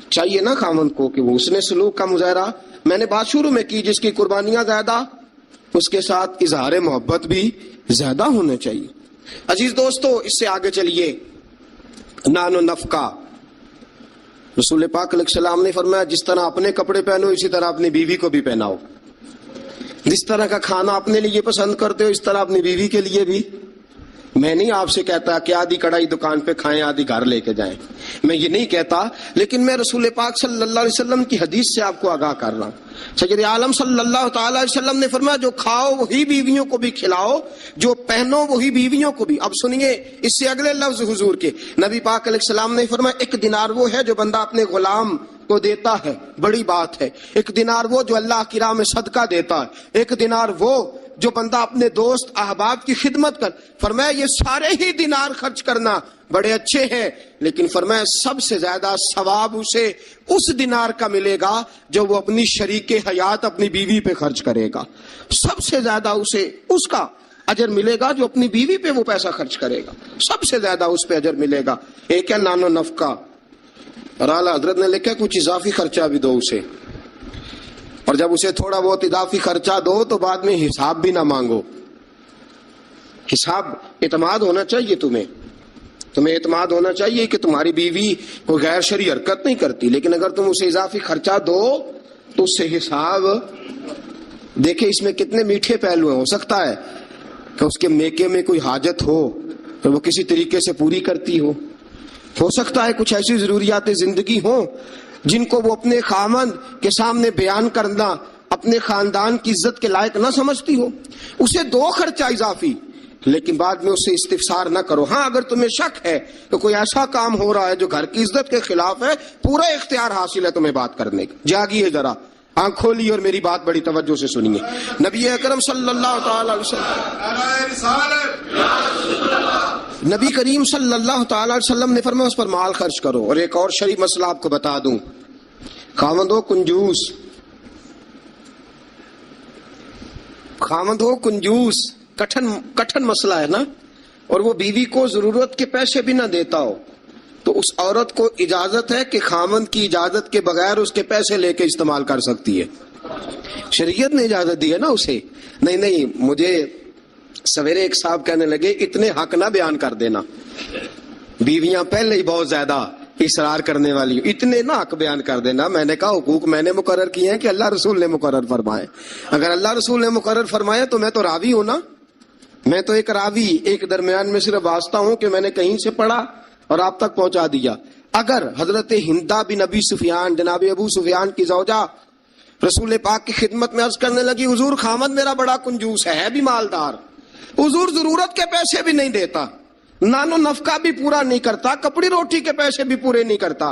چاہیے نا خامد کو کہ وہ حسن سلوک کا مظاہرہ، میں نے بات شروع میں کی، جس کی قربانیاں زیادہ اس کے ساتھ اظہار محبت بھی زیادہ ہونا چاہیے۔ عزیز دوستو، اس سے آگے چلیے، نان و نفقہ۔ رسول پاک علیہ السلام نے فرمایا جس طرح اپنے کپڑے پہنو اسی طرح اپنی بیوی کو بھی پہناؤ، جس طرح کا کھانا اپنے لیے پسند کرتے ہو اس طرح اپنی بیوی کے لیے بھی۔ میں نہیں آپ سے کہتا کہ آدھی کڑھائی دکان پہ کھائیں آدھی گھر لے کے جائیں، میں یہ نہیں کہتا، لیکن میں رسول پاک صلی اللہ علیہ وسلم کی حدیث سے آپ کو آگاہ کر رہا ہوں۔ سید عالم صلی اللہ تعالی علیہ وسلم نے فرمایا جو کھاؤ وہی بیویوں کو بھی کھلاؤ، جو پہنو وہی بیویوں کو بھی۔ اب سنیے اس سے اگلے لفظ حضور کے، نبی پاک علیہ السلام نے فرمایا 1 دینار وہ ہے جو بندہ اپنے غلام کو دیتا ہے، بڑی بات ہے۔ 1 دینار وہ جو اللہ کی راہ میں صدقہ دیتا ہے، 1 دینار وہ جو بندہ اپنے دوست احباب کی خدمت کر۔ فرمایا یہ سارے ہی دینار خرچ کرنا بڑے اچھے ہیں، لیکن فرمایا سب سے زیادہ ثواب اسے اس دینار کا ملے گا جو وہ اپنی شریک حیات اپنی بیوی پہ خرچ کرے گا، سب سے زیادہ اسے اس کا اجر ملے گا جو اپنی بیوی پہ وہ پیسہ خرچ کرے گا، سب سے زیادہ اس پہ اجر ملے گا۔ ایک ہے نان و نفقہ، اور اعلیٰ حضرت نے لکھا کچھ اضافی خرچہ بھی دو اسے، اور جب اسے تھوڑا بہت اضافی خرچہ دو تو بعد میں حساب بھی نہ مانگو۔ حساب اعتماد ہونا چاہیے، تمہیں اعتماد ہونا چاہیے کہ تمہاری بیوی کوئی غیر شرعی حرکت نہیں کرتی، لیکن اگر تم اسے اضافی خرچہ دو تو اس سے حساب دیکھیں۔ اس میں کتنے میٹھے پہلو ہیں، ہو سکتا ہے کہ اس کے میکے میں کوئی حاجت ہو اور وہ کسی طریقے سے پوری کرتی ہو سکتا ہے کچھ ایسی ضروریات زندگی ہوں جن کو وہ اپنے خامند کے سامنے بیان کرنا اپنے خاندان کی عزت کے لائق نہ سمجھتی ہو، اسے دو خرچہ اضافی، لیکن بعد میں اسے استفسار نہ کرو۔ ہاں اگر تمہیں شک ہے کہ کوئی ایسا کام ہو رہا ہے جو گھر کی عزت کے خلاف ہے، پورا اختیار حاصل ہے تمہیں بات کرنے کا۔ جاگیے ذرا، آنکھ کھولیے اور میری بات بڑی توجہ سے سنیے۔ نبی اکرم صلی اللہ تعالی علیہ وسلم، نبی کریم صلی اللہ تعالی علیہ وسلم نے فرمایا اس پر مال خرچ کرو۔ اور ایک اور شرعی مسئلہ آپ کو بتا دوں، خاوند ہو کنجوس، خاوند ہو کنجوس، کٹھن مسئلہ ہے نا، اور وہ بیوی کو ضرورت کے پیسے بھی نہ دیتا ہو، تو اس عورت کو اجازت ہے کہ خاوند کی اجازت کے بغیر اس کے پیسے لے کے استعمال کر سکتی ہے۔ شریعت نے اجازت دی ہے نا اسے۔ نہیں، مجھے سویرے ایک صاحب کہنے لگے اتنے حق نہ بیان کر دینا، بیویاں پہلے ہی بہت زیادہ اصرار کرنے والی، اتنے نہ حق بیان کر دینا۔ میں نے کہا حقوق میں نے مقرر کیے ہیں کہ اللہ رسول نے مقرر فرمائے؟ اگر اللہ رسول نے مقرر فرمائے تو میں تو راوی ہوں نا، میں تو ایک راوی، ایک درمیان میں صرف واسطہ ہوں کہ میں نے کہیں سے پڑھا اور آپ تک پہنچا دیا۔ اگر حضرت ہندا بن ابی سفیان، جناب ابو سفیان کی زوجہ، رسول پاک کی خدمت میں عرض کرنے لگی حضور خامد میرا بڑا کنجوس ہے بھی مالدار، حضور ضرورت کے پیسے بھی نہیں دیتا، نان و نفقہ بھی پورا نہیں کرتا، کپڑی روٹی کے پیسے بھی پورے نہیں کرتا،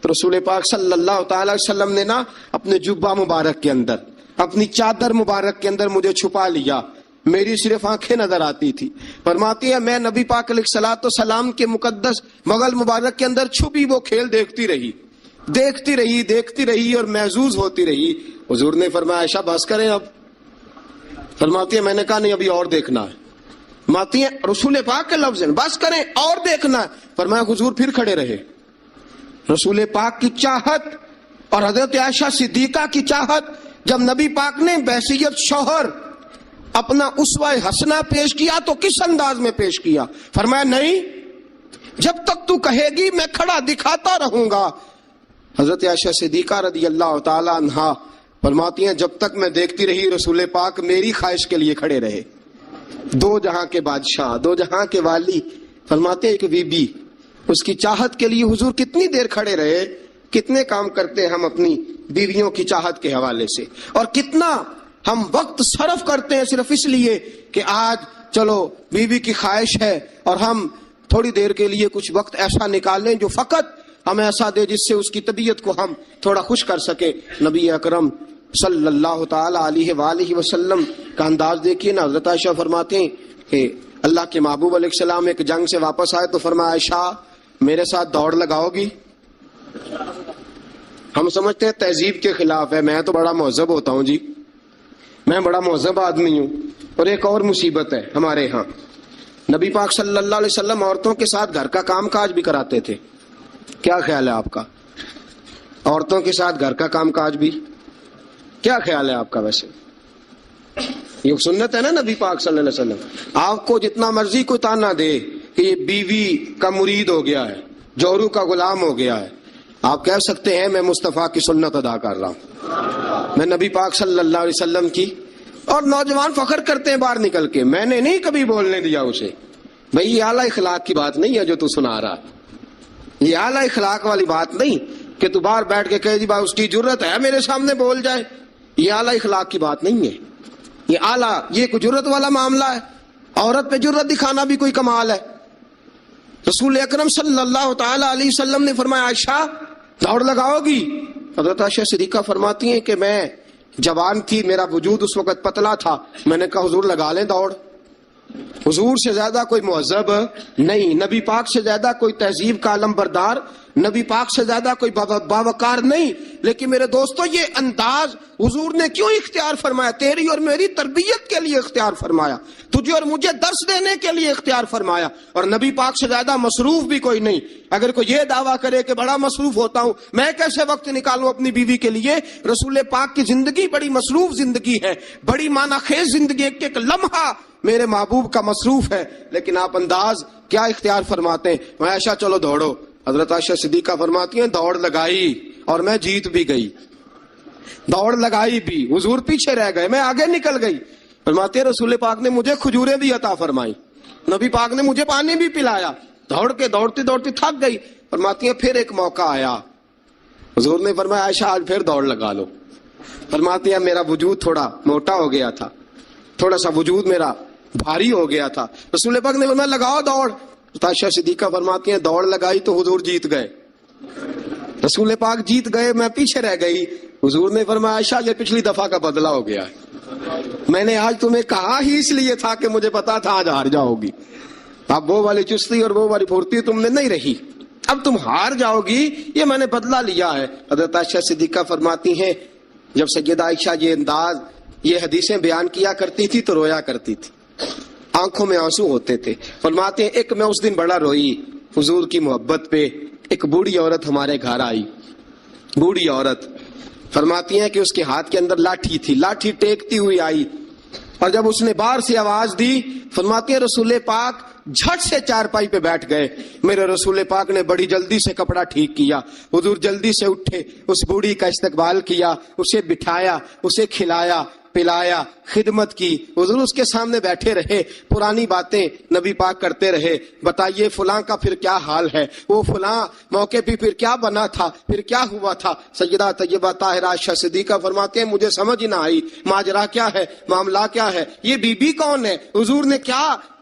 تو رسول پاک صلی اللہ تعالی وسلم نے نا اپنے جبہ مبارک کے اندر، اپنی چادر مبارک کے اندر مجھے چھپا لیا، میری صرف آنکھیں نظر آتی تھی. فرماتی ہے میں نبی پاک علیہ الصلوۃ والسلام کے مقدس مغل مبارک کے اندر چھپی وہ کھیل دیکھتی رہی اور محظوظ ہوتی رہی. حضور نے فرمایا عائشہ بس کریں اب. فرماتی ہے میں نے کہا نہیں ابھی اور دیکھنا ہے. فرماتی ہے رسول پاک کے لفظ ہیں بس کریں اور دیکھنا ہے. فرمایا حضور پھر کھڑے رہے. رسول پاک کی چاہت اور حضرت عائشہ صدیقہ کی چاہت، جب نبی پاک نے بحیثیت شوہر اپنا اسوہ حسنہ پیش کیا تو کس انداز میں پیش کیا؟ فرمایا نہیں، جب تک تو کہے گی میں کھڑا دکھاتا رہوں گا. حضرت عائشہ صدیقہ رضی اللہ تعالی عنہا فرماتی ہیں جب تک میں دیکھتی رہی رسول پاک میری خواہش کے لیے کھڑے رہے. دو جہاں کے بادشاہ، دو جہاں کے والی، فرماتے ہیں ایک بی بی، اس کی چاہت کے لیے حضور کتنی دیر کھڑے رہے. کتنے کام کرتے ہم اپنی بیویوں کی چاہت کے حوالے سے، اور کتنا ہم وقت صرف کرتے ہیں صرف اس لیے کہ آج چلو بیوی کی خواہش ہے اور ہم تھوڑی دیر کے لیے کچھ وقت ایسا نکال لیں جو فقط ہمیں ایسا دے جس سے اس کی طبیعت کو ہم تھوڑا خوش کر سکے. نبی اکرم صلی اللہ تعالی علیہ وآلہ وسلم کا انداز دیکھیے نا. حضرت عائشہ فرماتے ہیں کہ اللہ کے محبوب علیہ السلام ایک جنگ سے واپس آئے تو فرمایا عائشہ میرے ساتھ دوڑ لگاؤ گی؟ ہم سمجھتے ہیں تہذیب کے خلاف ہے، میں تو بڑا مہذب ہوتا ہوں جی، میں بڑا مہذب آدمی ہوں. اور ایک اور مصیبت ہے ہمارے ہاں، نبی پاک صلی اللہ علیہ وسلم عورتوں کے ساتھ گھر کا کام کاج بھی کراتے تھے. کیا خیال ہے آپ کا؟ عورتوں کے ساتھ گھر کا کام کاج بھی کیا خیال ہے آپ کا؟ ویسے یہ سنت ہے نا نبی پاک صلی اللہ علیہ وسلم. آپ کو جتنا مرضی کوئی تانا دے کہ یہ بیوی کا مرید ہو گیا ہے، جورو کا غلام ہو گیا ہے، آپ کہہ سکتے ہیں میں مصطفیٰ کی سنت ادا کر رہا ہوں، میں نبی پاک صلی اللہ علیہ وسلم کی. اور نوجوان فخر کرتے ہیں باہر نکل کے، میں نے نہیں کبھی بولنے دیا اسے. بھئی یہ اعلیٰ اخلاق کی بات نہیں ہے جو تو سنا رہا، یہ اعلیٰ اخلاق والی بات نہیں کہ تو باہر بیٹھ کے کہے جی بھائی اس کی جرت ہے میرے سامنے بول جائے. یہ اعلیٰ اخلاق کی بات نہیں ہے. یہ اعلیٰ، یہ کوئی جرت والا معاملہ ہے. عورت پہ جرت دکھانا بھی کوئی کمال ہے. رسول اکرم صلی اللہ تعالی علیہ وسلم نے فرمایا عائشہ دوڑ لگاؤ گی؟ حضرت عائشہ صدیقہ فرماتی ہیں کہ میں جوان تھی، میرا وجود اس وقت پتلا تھا، میں نے کہا حضور لگا لیں دوڑ. حضور سے زیادہ کوئی مہذب نہیں، نبی پاک سے زیادہ کوئی تہذیب کا علم بردار، نبی پاک سے زیادہ کوئی باوقار نہیں. لیکن میرے دوستو یہ انداز حضور نے کیوں اختیار فرمایا؟ تیری اور میری تربیت کے لیے اختیار فرمایا، تجھے اور مجھے درس دینے کے لیے اختیار فرمایا. اور نبی پاک سے زیادہ مصروف بھی کوئی نہیں. اگر کوئی یہ دعویٰ کرے کہ بڑا مصروف ہوتا ہوں، میں کیسے وقت نکالوں اپنی بیوی کے لیے؟ رسول پاک کی زندگی بڑی مصروف زندگی ہے، بڑی معنی خیز زندگی، ایک ایک لمحہ میرے محبوب کا مصروف ہے. لیکن آپ انداز کیا اختیار فرماتے ہیں؟ عائشہ چلو دوڑو. حضرت عائشہ صدیقہ فرماتی ہیں دوڑ لگائی اور میں جیت بھی گئی. دوڑ لگائی بھی، حضور پیچھے رہ گئے، میں آگے نکل گئی. فرماتے ہیں رسول پاک نے مجھے کھجوریں بھی عطا فرمائی، نبی پاک نے مجھے پانی بھی پلایا. دوڑتی تھک گئی. فرماتی ہیں پھر ایک موقع آیا، حضور نے فرمایا عائشہ آج پھر دوڑ لگا لو. فرماتی ہیں میرا وجود تھوڑا موٹا ہو گیا تھا، تھوڑا سا وجود میرا بھاری ہو گیا تھا. رسول پاک نے فرمایا لگاؤ دوڑ. عائشہ صدیقہ فرماتی ہیں دوڑ لگائی تو حضور جیت گئے. رسول پاک جیت گئے، میں پیچھے رہ گئی. حضور نے فرمایا عائشہ یہ پچھلی دفعہ کا بدلہ ہو گیا ہے، میں نے آج تمہیں کہا ہی اس لیے تھا کہ مجھے پتا تھا آج ہار جاؤ گی. اب وہ والی چستی اور وہ والی پھرتی تم نے نہیں رہی، اب تم ہار جاؤ گی، یہ میں نے بدلہ لیا ہے. حضرت عائشہ صدیقہ فرماتی ہیں جب سیدہ عائشہ یہ انداز، یہ حدیثیں بیان کیا کرتی تھی تو رویا کرتی تھی، آنکھوں میں آنسو ہوتے تھے. فرماتے ہیں ایک میں اس دن بڑا روئی حضور کی محبت پہ. ایک بوڑھی عورت ہمارے گھر آئی، بوڑھی عورت. فرماتی ہیں کہ اس کے ہاتھ کے اندر لاٹھی تھی، لاٹھی ٹیکتی ہوئی آئی، اور جب اس نے باہر سے آواز دی، فرماتی ہیں رسول پاک جھٹ سے چارپائی پہ بیٹھ گئے. میرے رسول پاک نے بڑی جلدی سے کپڑا ٹھیک کیا. حضور جلدی سے اٹھے، اس بوڑھی کا استقبال کیا، اسے بٹھایا، اسے کھلایا پلایا، خدمت کی. حضور اس کے سامنے بیٹھے رہے، پرانی باتیں نبی پاک کرتے رہے. بتائیے فلاں کا پھر کیا حال ہے، وہ فلاں موقع پہ پھر کیا بنا تھا، پھر کیا ہوا تھا. سیدہ طیبہ طاہرہ عائشہ صدیقہ فرماتے ہیں مجھے سمجھ نہ آئی ماجرا کیا ہے، معاملہ کیا ہے، یہ بی بی کون ہے، حضور نے کیا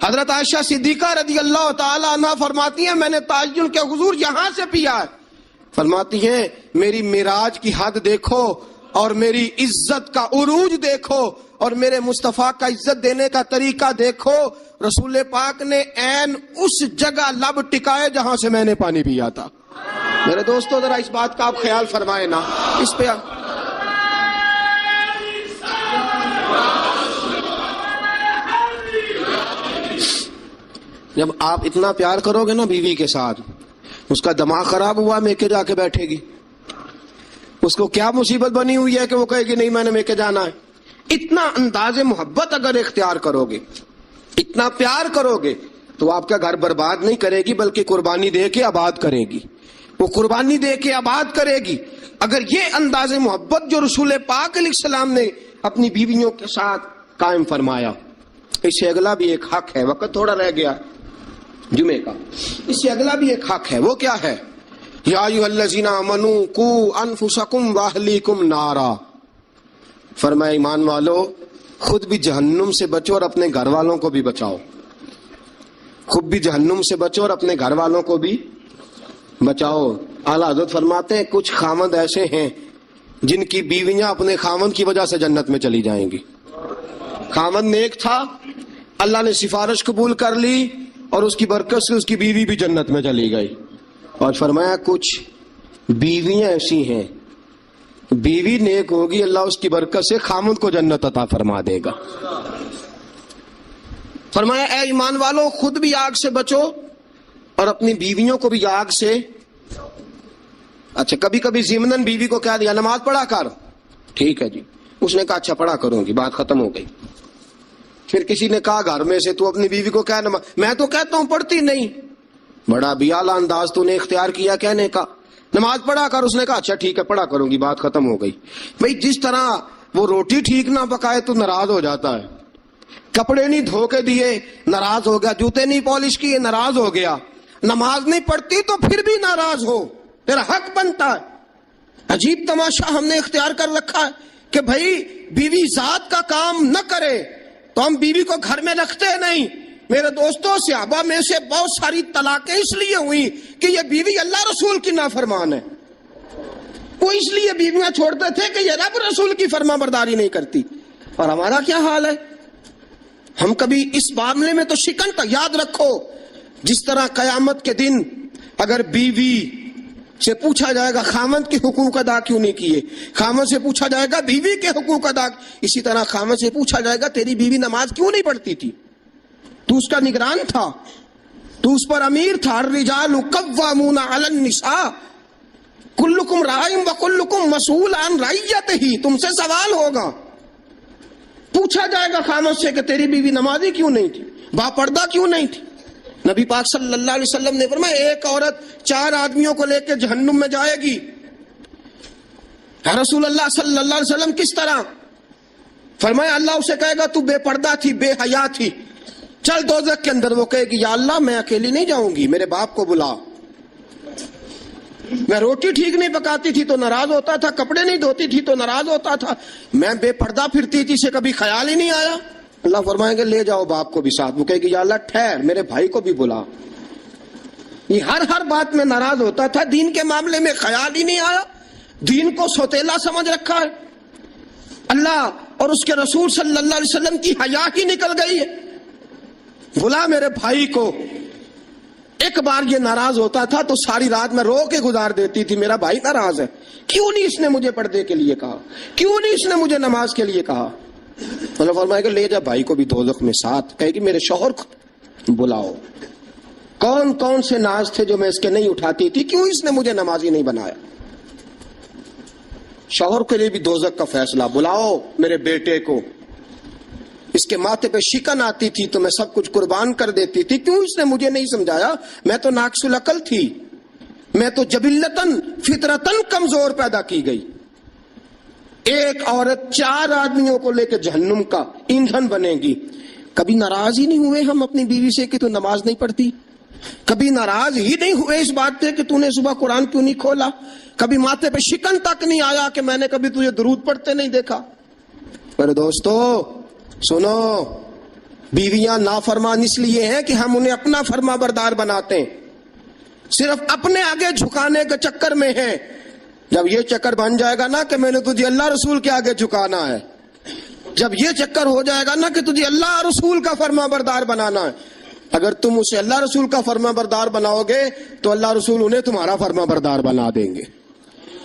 حضرت عائشہ صدیقہ رضی اللہ تعالی عنہ فرماتی ہیں میں نے تعین کے حضور یہاں سے پیا ہے. فرماتی ہیں میری معراج کی حد دیکھو اور میری عزت کا عروج دیکھو اور میرے مصطفیٰ کا عزت دینے کا طریقہ دیکھو. رسول پاک نے عین اس جگہ لب ٹکائے جہاں سے میں نے پانی پیا تھا. میرے دوستو ذرا اس بات کا آپ خیال فرمائیں نا. اس پہ جب آپ اتنا پیار کرو گے نا بیوی کے ساتھ، اس کا دماغ خراب ہوا میکے جا کے بیٹھے گی. اس کو کیا مصیبت بنی ہوئی ہے کہ وہ کہے گی نہیں میں نے میکے جانا ہے. اتنا انداز محبت اگر اختیار کرو گے، اتنا پیار کرو گے تو آپ کا گھر برباد نہیں کرے گی بلکہ قربانی دے کے آباد کرے گی. وہ قربانی دے کے آباد کرے گی. اگر یہ انداز محبت جو رسول پاک علیہ السلام نے اپنی بیویوں کے ساتھ قائم فرمایا. اس سے اگلا بھی ایک حق ہے، وقت تھوڑا رہ گیا جمعے کا. اس سے اگلا بھی ایک حق ہے. وہ کیا ہے؟ یا ایھا الذین آمنوا قوا انفسکم واہلیکم نارا. فرمایا ایمان والو خود بھی جہنم سے بچو اور اپنے گھر والوں کو بھی بچاؤ. خود بھی جہنم سے بچو اور اپنے گھر والوں کو بھی بچاؤ. اعلیٰ حضرت فرماتے ہیں کچھ خامند ایسے ہیں جن کی بیویاں اپنے خامند کی وجہ سے جنت میں چلی جائیں گی. خامند نیک تھا، اللہ نے سفارش قبول کر لی اور اس کی برکت سے اس کی بیوی بھی جنت میں چلی گئی. اور فرمایا کچھ بیویاں ایسی ہیں، بیوی نیک ہوگی اللہ اس کی برکت سے خامند کو جنت عطا فرما دے گا. فرمایا اے ایمان والو خود بھی آگ سے بچو اور اپنی بیویوں کو بھی آگ سے. اچھا کبھی کبھی ضمناً بیوی کو کہہ دیا نماز پڑھا کر، ٹھیک ہے جی. اس نے کہا اچھا پڑھا کروں گی، بات ختم ہو گئی. پھر کسی نے کہا گھر میں سے تو اپنی بیوی کو کہہ نماز، میں تو کہتا ہوں پڑھتی نہیں. بڑا بھی اعلیٰ انداز تو نے اختیار کیا کہنے کا، نماز پڑھا کر. اس نے کہا اچھا ٹھیک ہے پڑھا کروں گی، بات ختم ہو گئی. بھئی جس طرح وہ روٹی ٹھیک نہ پکائے تو ناراض ہو جاتا ہے، کپڑے نہیں دھو کے دیے ناراض ہو گیا، جوتے نہیں پالش کیے ناراض ہو گیا، نماز نہیں پڑھتی تو پھر بھی ناراض ہو، تیرا حق بنتا ہے. عجیب تماشا ہم نے اختیار کر رکھا ہے کہ بھائی بیوی ذات کا کام نہ کرے تو ہم بیوی کو گھر میں رکھتے نہیں. میرے دوستوں صحابہ میں سے بہت ساری طلاقیں اس لیے ہوئی کہ یہ بیوی اللہ رسول کی نافرمان ہے. وہ اس لیے بیویاں چھوڑتے تھے کہ یہ رب رسول کی فرما برداری نہیں کرتی. اور ہمارا کیا حال ہے؟ ہم کبھی اس معاملے میں تو شکن کا یاد رکھو. جس طرح قیامت کے دن اگر بیوی سے پوچھا جائے گا خامند کے حقوق ادا کیوں نہیں کیے، خامند سے پوچھا جائے گا بیوی کے حقوق ادا، اسی طرح خامند سے پوچھا جائے گا تیری بیوی نماز کیوں نہیں پڑھتی تھی، تو اس کا نگران تھا، تو اس پر امیر تھا. الرجال قوامون علی النساء کلکم راع وکلکم مسئول عن رعیتہ. تم سے سوال ہوگا، پوچھا جائے گا خامد سے کہ تیری بیوی نمازی کیوں نہیں تھی، با پردہ کیوں نہیں تھی. نبی پاک صلی اللہ علیہ وسلم نے فرمایا ایک عورت 4 آدمیوں کو لے کے جہنم میں جائے گی. رسول اللہ صلی اللہ علیہ وسلم کس طرح؟ فرمایا اللہ اسے کہے گا تو بے پردہ تھی، بے حیا تھی، چل دوزخ کے اندر. وہ کہے گی یا اللہ میں اکیلی نہیں جاؤں گی، میرے باپ کو بلا. میں روٹی ٹھیک نہیں پکاتی تھی تو ناراض ہوتا تھا، کپڑے نہیں دھوتی تھی تو ناراض ہوتا تھا، میں بے پردہ پھرتی تھی سے کبھی خیال ہی نہیں آیا. اللہ فرمائیں گے لے جاؤ باپ کو بھی ساتھ. وہ کہے گی یا اللہ ٹھہر میرے بھائی کو بھی بلا. یہ ہر بات میں ناراض ہوتا تھا، دین کے معاملے میں خیال ہی نہیں آیا، دین کو سوتیلا سمجھ رکھا ہے. اللہ اور اس کے رسول صلی اللہ علیہ وسلم کی حیا ہی نکل گئی ہے. بلا میرے بھائی کو. ایک بار یہ ناراض ہوتا تھا تو ساری رات میں رو کے گزار دیتی تھی، میرا بھائی ناراض ہے، کیوں نہیں اس نے مجھے پردے کے لیے کہا، کیوں نہیں اس نے مجھے نماز کے لیے کہا. اللہ فرمائے کہ لے جا بھائی کو بھی دوزخ میں ساتھ. کہے کہ میرے شوہر کو بلاؤ، کون کون سے ناز تھے جو میں اس کے نہیں اٹھاتی تھی، کیوں اس نے مجھے نمازی نہیں بنایا. شوہر کے لیے بھی دوزخ کا فیصلہ. بلاؤ میرے بیٹے کو، اس کے ماتھے پہ شکن آتی تھی تو میں سب کچھ قربان کر دیتی تھی، کیوں اس نے مجھے نہیں سمجھایا، میں تو ناقص العقل تھی، میں تو جبلتاً فطرتاً کمزور پیدا کی گئی. ایک عورت 4 آدمیوں کو لے کے جہنم کا ایندھن بنے گی. کبھی ناراض ہی نہیں ہوئے ہم اپنی بیوی سے کہ تو نماز نہیں پڑھتی، کبھی ناراض ہی نہیں ہوئے اس بات سے کہ تو نے صبح قرآن کیوں نہیں کھولا، کبھی ماتھے پہ شکن تک نہیں آیا کہ میں نے کبھی تجھے درود پڑھتے نہیں دیکھا. میرے دوستو سنو، بیویاں نافرمان اس لیے ہیں کہ ہم انہیں اپنا فرما بردار بناتے ہیں، صرف اپنے آگے جھکانے کے چکر میں ہیں۔ جب یہ چکر بن جائے گا نا کہ میں نے تجھے اللہ رسول کے آگے جھکانا ہے، جب یہ چکر ہو جائے گا نا کہ تجھے اللہ رسول کا فرما بردار بنانا ہے، اگر تم اسے اللہ رسول کا فرما بردار بناؤ گے تو اللہ رسول انہیں تمہارا فرما بردار بنا دیں گے۔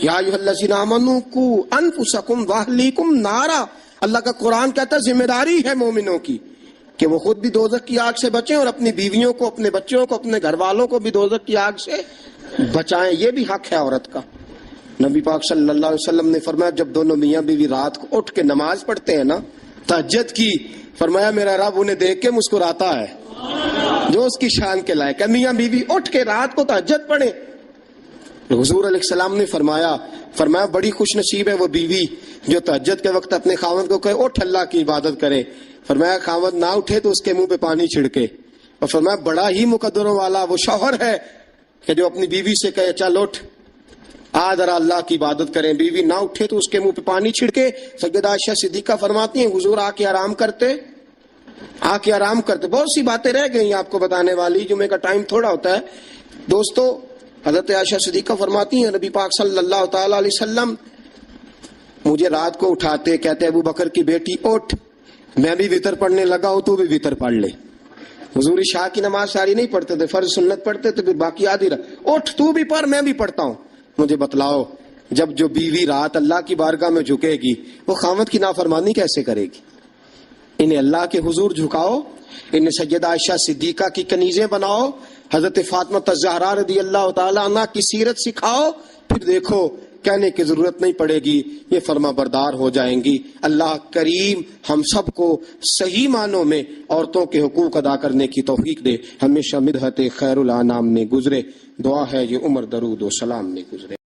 یا ایھا الذین آمنوا قوا انفسکم واہلیکم نارا، اللہ کا قرآن کہتا ہے ذمہ داری ہے مومنوں کی کہ وہ خود بھی دوزخ کی آگ سے بچیں اور اپنی بیویوں کو، اپنے بچوں کو، اپنے گھر والوں کو بھی دوزخ کی آگ سے بچائیں۔ یہ بھی حق ہے عورت کا۔ نبی پاک صلی اللہ علیہ وسلم نے فرمایا جب دونوں میاں بیوی رات کو اٹھ کے نماز پڑھتے ہیں نا تہجد کی، فرمایا میرا رب انہیں دیکھ کے مسکراتا ہے جو اس کی شان کے لائق ہے۔ میاں بیوی اٹھ کے رات کو تہجد پڑھیں۔ حضور علیہ السلام نے فرمایا بڑی خوش نصیب ہے وہ بیوی جو تہجد کے وقت اپنے خاوند کو کہے اٹھ اللہ کی عبادت کرے۔ فرمایا خاوند نہ اٹھے تو اس کے منہ پہ پانی چھڑکے، اور فرمایا بڑا ہی مقدروں والا وہ شوہر ہے کہ جو اپنی بیوی سے کہے چل اٹھ آ ذرا اللہ کی عبادت کریں، بیوی نہ اٹھے تو اس کے منہ پہ پانی چھڑکے۔ سیدہ عائشہ صدیقہ فرماتی ہیں حضور آ کے آرام کرتے۔ بہت سی باتیں رہ گئی آپ کو بتانے والی، جمعے کا ٹائم تھوڑا ہوتا ہے دوستو۔ حضرت عائشہ صدیقہ فرماتی ہیں نبی پاک صلی اللہ تعالی علیہ وسلم مجھے رات کو اٹھاتے، کہتے ابو بکر کی بیٹی اٹھ، میں بھی وتر پڑھنے لگا ہوں تو بھی وتر پڑھ لے۔ حضور عشاء کی نماز ساری نہیں پڑھتے تھے، فرض سنت پڑھتے تھے، پھر باقی آدھی رات اٹھ تو بھی پڑھ میں بھی پڑھتا ہوں۔ مجھے بتلاؤ جب جو بیوی رات اللہ کی بارگاہ میں جھکے گی وہ خاوند کی نافرمانی کیسے کرے گی؟ انہیں اللہ کے حضور جھکاؤ، انہیں سیدہ عائشہ صدیقہ کی کنیزیں بناؤ، حضرت فاطمہ الزہرا رضی اللہ تعالی عنہ کی سیرت سکھاؤ، پھر دیکھو کہنے کی ضرورت نہیں پڑے گی، یہ فرما بردار ہو جائیں گی۔ اللہ کریم ہم سب کو صحیح معنوں میں عورتوں کے حقوق ادا کرنے کی توفیق دے، ہمیشہ مدحت خیر الانام میں گزرے۔ دعا ہے یہ عمر درود و سلام میں گزرے۔